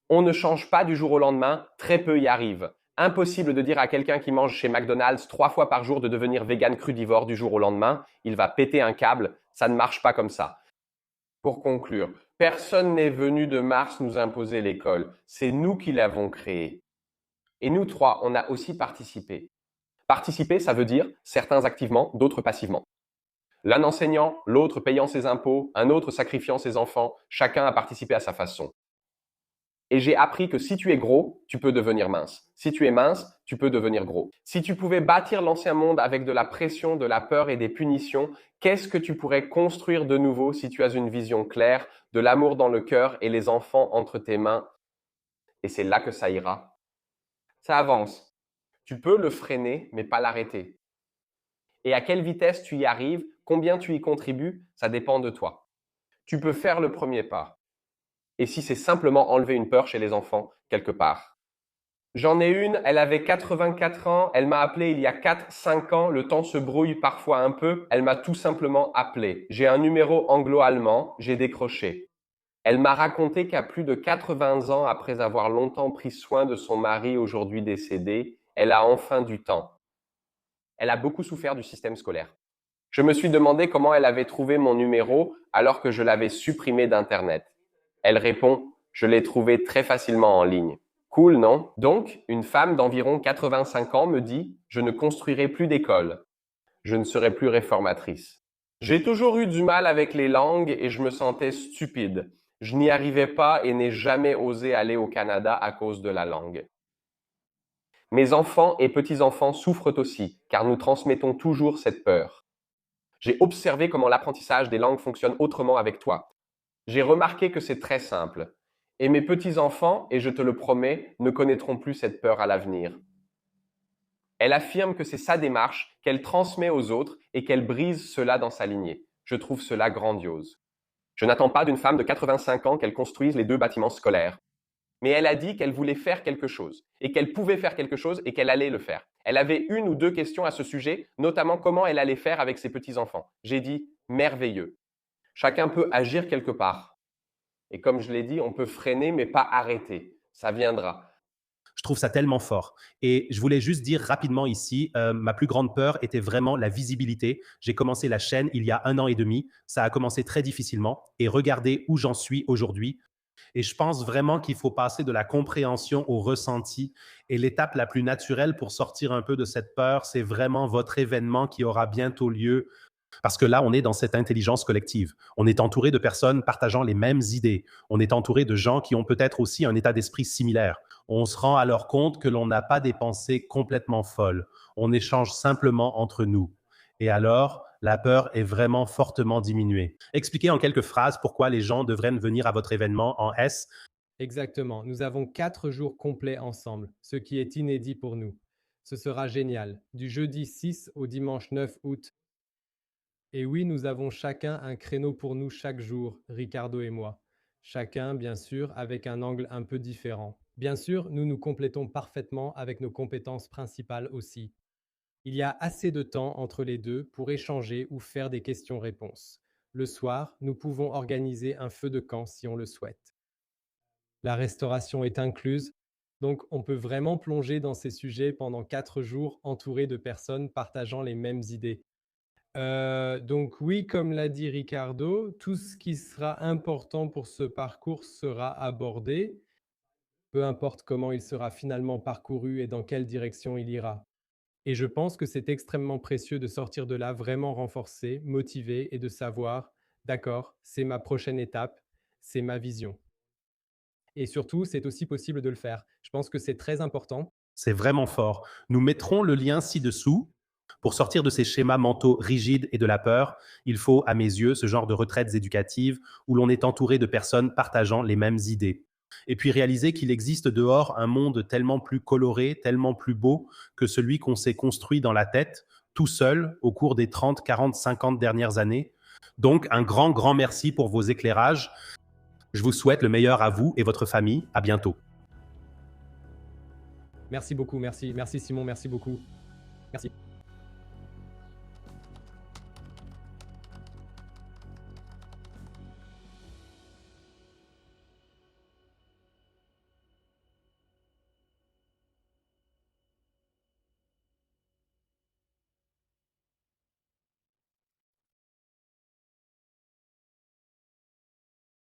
On ne change pas du jour au lendemain, très peu y arrivent. Impossible de dire à quelqu'un qui mange chez McDonald's 3 fois par jour de devenir vegan crudivore du jour au lendemain, il va péter un câble, ça ne marche pas comme ça. Pour conclure, personne n'est venu de Mars nous imposer l'école, c'est nous qui l'avons créée. Et nous trois, on a aussi participé. Participer, ça veut dire certains activement, d'autres passivement. L'un enseignant, l'autre payant ses impôts, un autre sacrifiant ses enfants, chacun a participé à sa façon. Et j'ai appris que si tu es gros, tu peux devenir mince. Si tu es mince, tu peux devenir gros. Si tu pouvais bâtir l'ancien monde avec de la pression, de la peur et des punitions, qu'est-ce que tu pourrais construire de nouveau si tu as une vision claire, de l'amour dans le cœur et les enfants entre tes mains? Et c'est là que ça ira. Ça avance. Tu peux le freiner, mais pas l'arrêter. Et à quelle vitesse tu y arrives, combien tu y contribues, ça dépend de toi. Tu peux faire le premier pas. Et si c'est simplement enlever une peur chez les enfants, quelque part. J'en ai une, elle avait 84 ans, elle m'a appelé il y a 4-5 ans, le temps se brouille parfois un peu, elle m'a tout simplement appelé. J'ai un numéro anglo-allemand, j'ai décroché. Elle m'a raconté qu'à plus de 80 ans, après avoir longtemps pris soin de son mari aujourd'hui décédé, elle a enfin du temps. Elle a beaucoup souffert du système scolaire. Je me suis demandé comment elle avait trouvé mon numéro alors que je l'avais supprimé d'Internet. Elle répond, je l'ai trouvé très facilement en ligne. Cool, non? Donc, une femme d'environ 85 ans me dit, je ne construirai plus d'école. Je ne serai plus réformatrice. J'ai toujours eu du mal avec les langues et je me sentais stupide. Je n'y arrivais pas et n'ai jamais osé aller au Canada à cause de la langue. Mes enfants et petits-enfants souffrent aussi, car nous transmettons toujours cette peur. J'ai observé comment l'apprentissage des langues fonctionne autrement avec toi. J'ai remarqué que c'est très simple. Et mes petits-enfants, et je te le promets, ne connaîtront plus cette peur à l'avenir. Elle affirme que c'est sa démarche, qu'elle transmet aux autres et qu'elle brise cela dans sa lignée. Je trouve cela grandiose. Je n'attends pas d'une femme de 85 ans qu'elle construise les 2 bâtiments scolaires. Mais elle a dit qu'elle voulait faire quelque chose, et qu'elle pouvait faire quelque chose et qu'elle allait le faire. Elle avait 1 ou 2 questions à ce sujet, notamment comment elle allait faire avec ses petits-enfants. J'ai dit merveilleux. Chacun peut agir quelque part. Et comme je l'ai dit, on peut freiner mais pas arrêter. Ça viendra.
Je trouve ça tellement fort. Et je voulais juste dire rapidement ici, ma plus grande peur était vraiment la visibilité. J'ai commencé la chaîne il y a 1 an et demi. Ça a commencé très difficilement. Et regardez où j'en suis aujourd'hui. Et je pense vraiment qu'il faut passer de la compréhension au ressenti. Et l'étape la plus naturelle pour sortir un peu de cette peur, c'est vraiment votre événement qui aura bientôt lieu. Parce que là, on est dans cette intelligence collective. On est entouré de personnes partageant les mêmes idées. On est entouré de gens qui ont peut-être aussi un état d'esprit similaire. On se rend alors compte que l'on n'a pas des pensées complètement folles. On échange simplement entre nous. Et alors, la peur est vraiment fortement diminuée. Expliquez en quelques phrases pourquoi les gens devraient venir à votre événement en S.
Exactement. Nous avons 4 jours complets ensemble, ce qui est inédit pour nous. Ce sera génial. Du jeudi 6 au dimanche 9 août. Et oui, nous avons chacun un créneau pour nous chaque jour, Ricardo et moi. Chacun, bien sûr, avec un angle un peu différent. Bien sûr, nous nous complétons parfaitement avec nos compétences principales aussi. Il y a assez de temps entre les deux pour échanger ou faire des questions-réponses. Le soir, nous pouvons organiser un feu de camp si on le souhaite. La restauration est incluse, donc on peut vraiment plonger dans ces sujets pendant 4 jours entouré de personnes partageant les mêmes idées. Donc oui, comme l'a dit Ricardo, tout ce qui sera important pour ce parcours sera abordé, peu importe comment il sera finalement parcouru et dans quelle direction il ira. Et je pense que c'est extrêmement précieux de sortir de là vraiment renforcé, motivé et de savoir, d'accord, c'est ma prochaine étape, c'est ma vision. Et surtout, c'est aussi possible de le faire. Je pense que c'est très important.
C'est vraiment fort. Nous mettrons le lien ci-dessous. Pour sortir de ces schémas mentaux rigides et de la peur, il faut, à mes yeux, ce genre de retraites éducatives où l'on est entouré de personnes partageant les mêmes idées. Et puis réaliser qu'il existe dehors un monde tellement plus coloré, tellement plus beau que celui qu'on s'est construit dans la tête, tout seul, au cours des 30, 40, 50 dernières années. Donc, un grand, grand merci pour vos éclairages. Je vous souhaite le meilleur à vous et votre famille. À bientôt.
Merci beaucoup, merci. Merci Simon, merci beaucoup. Merci.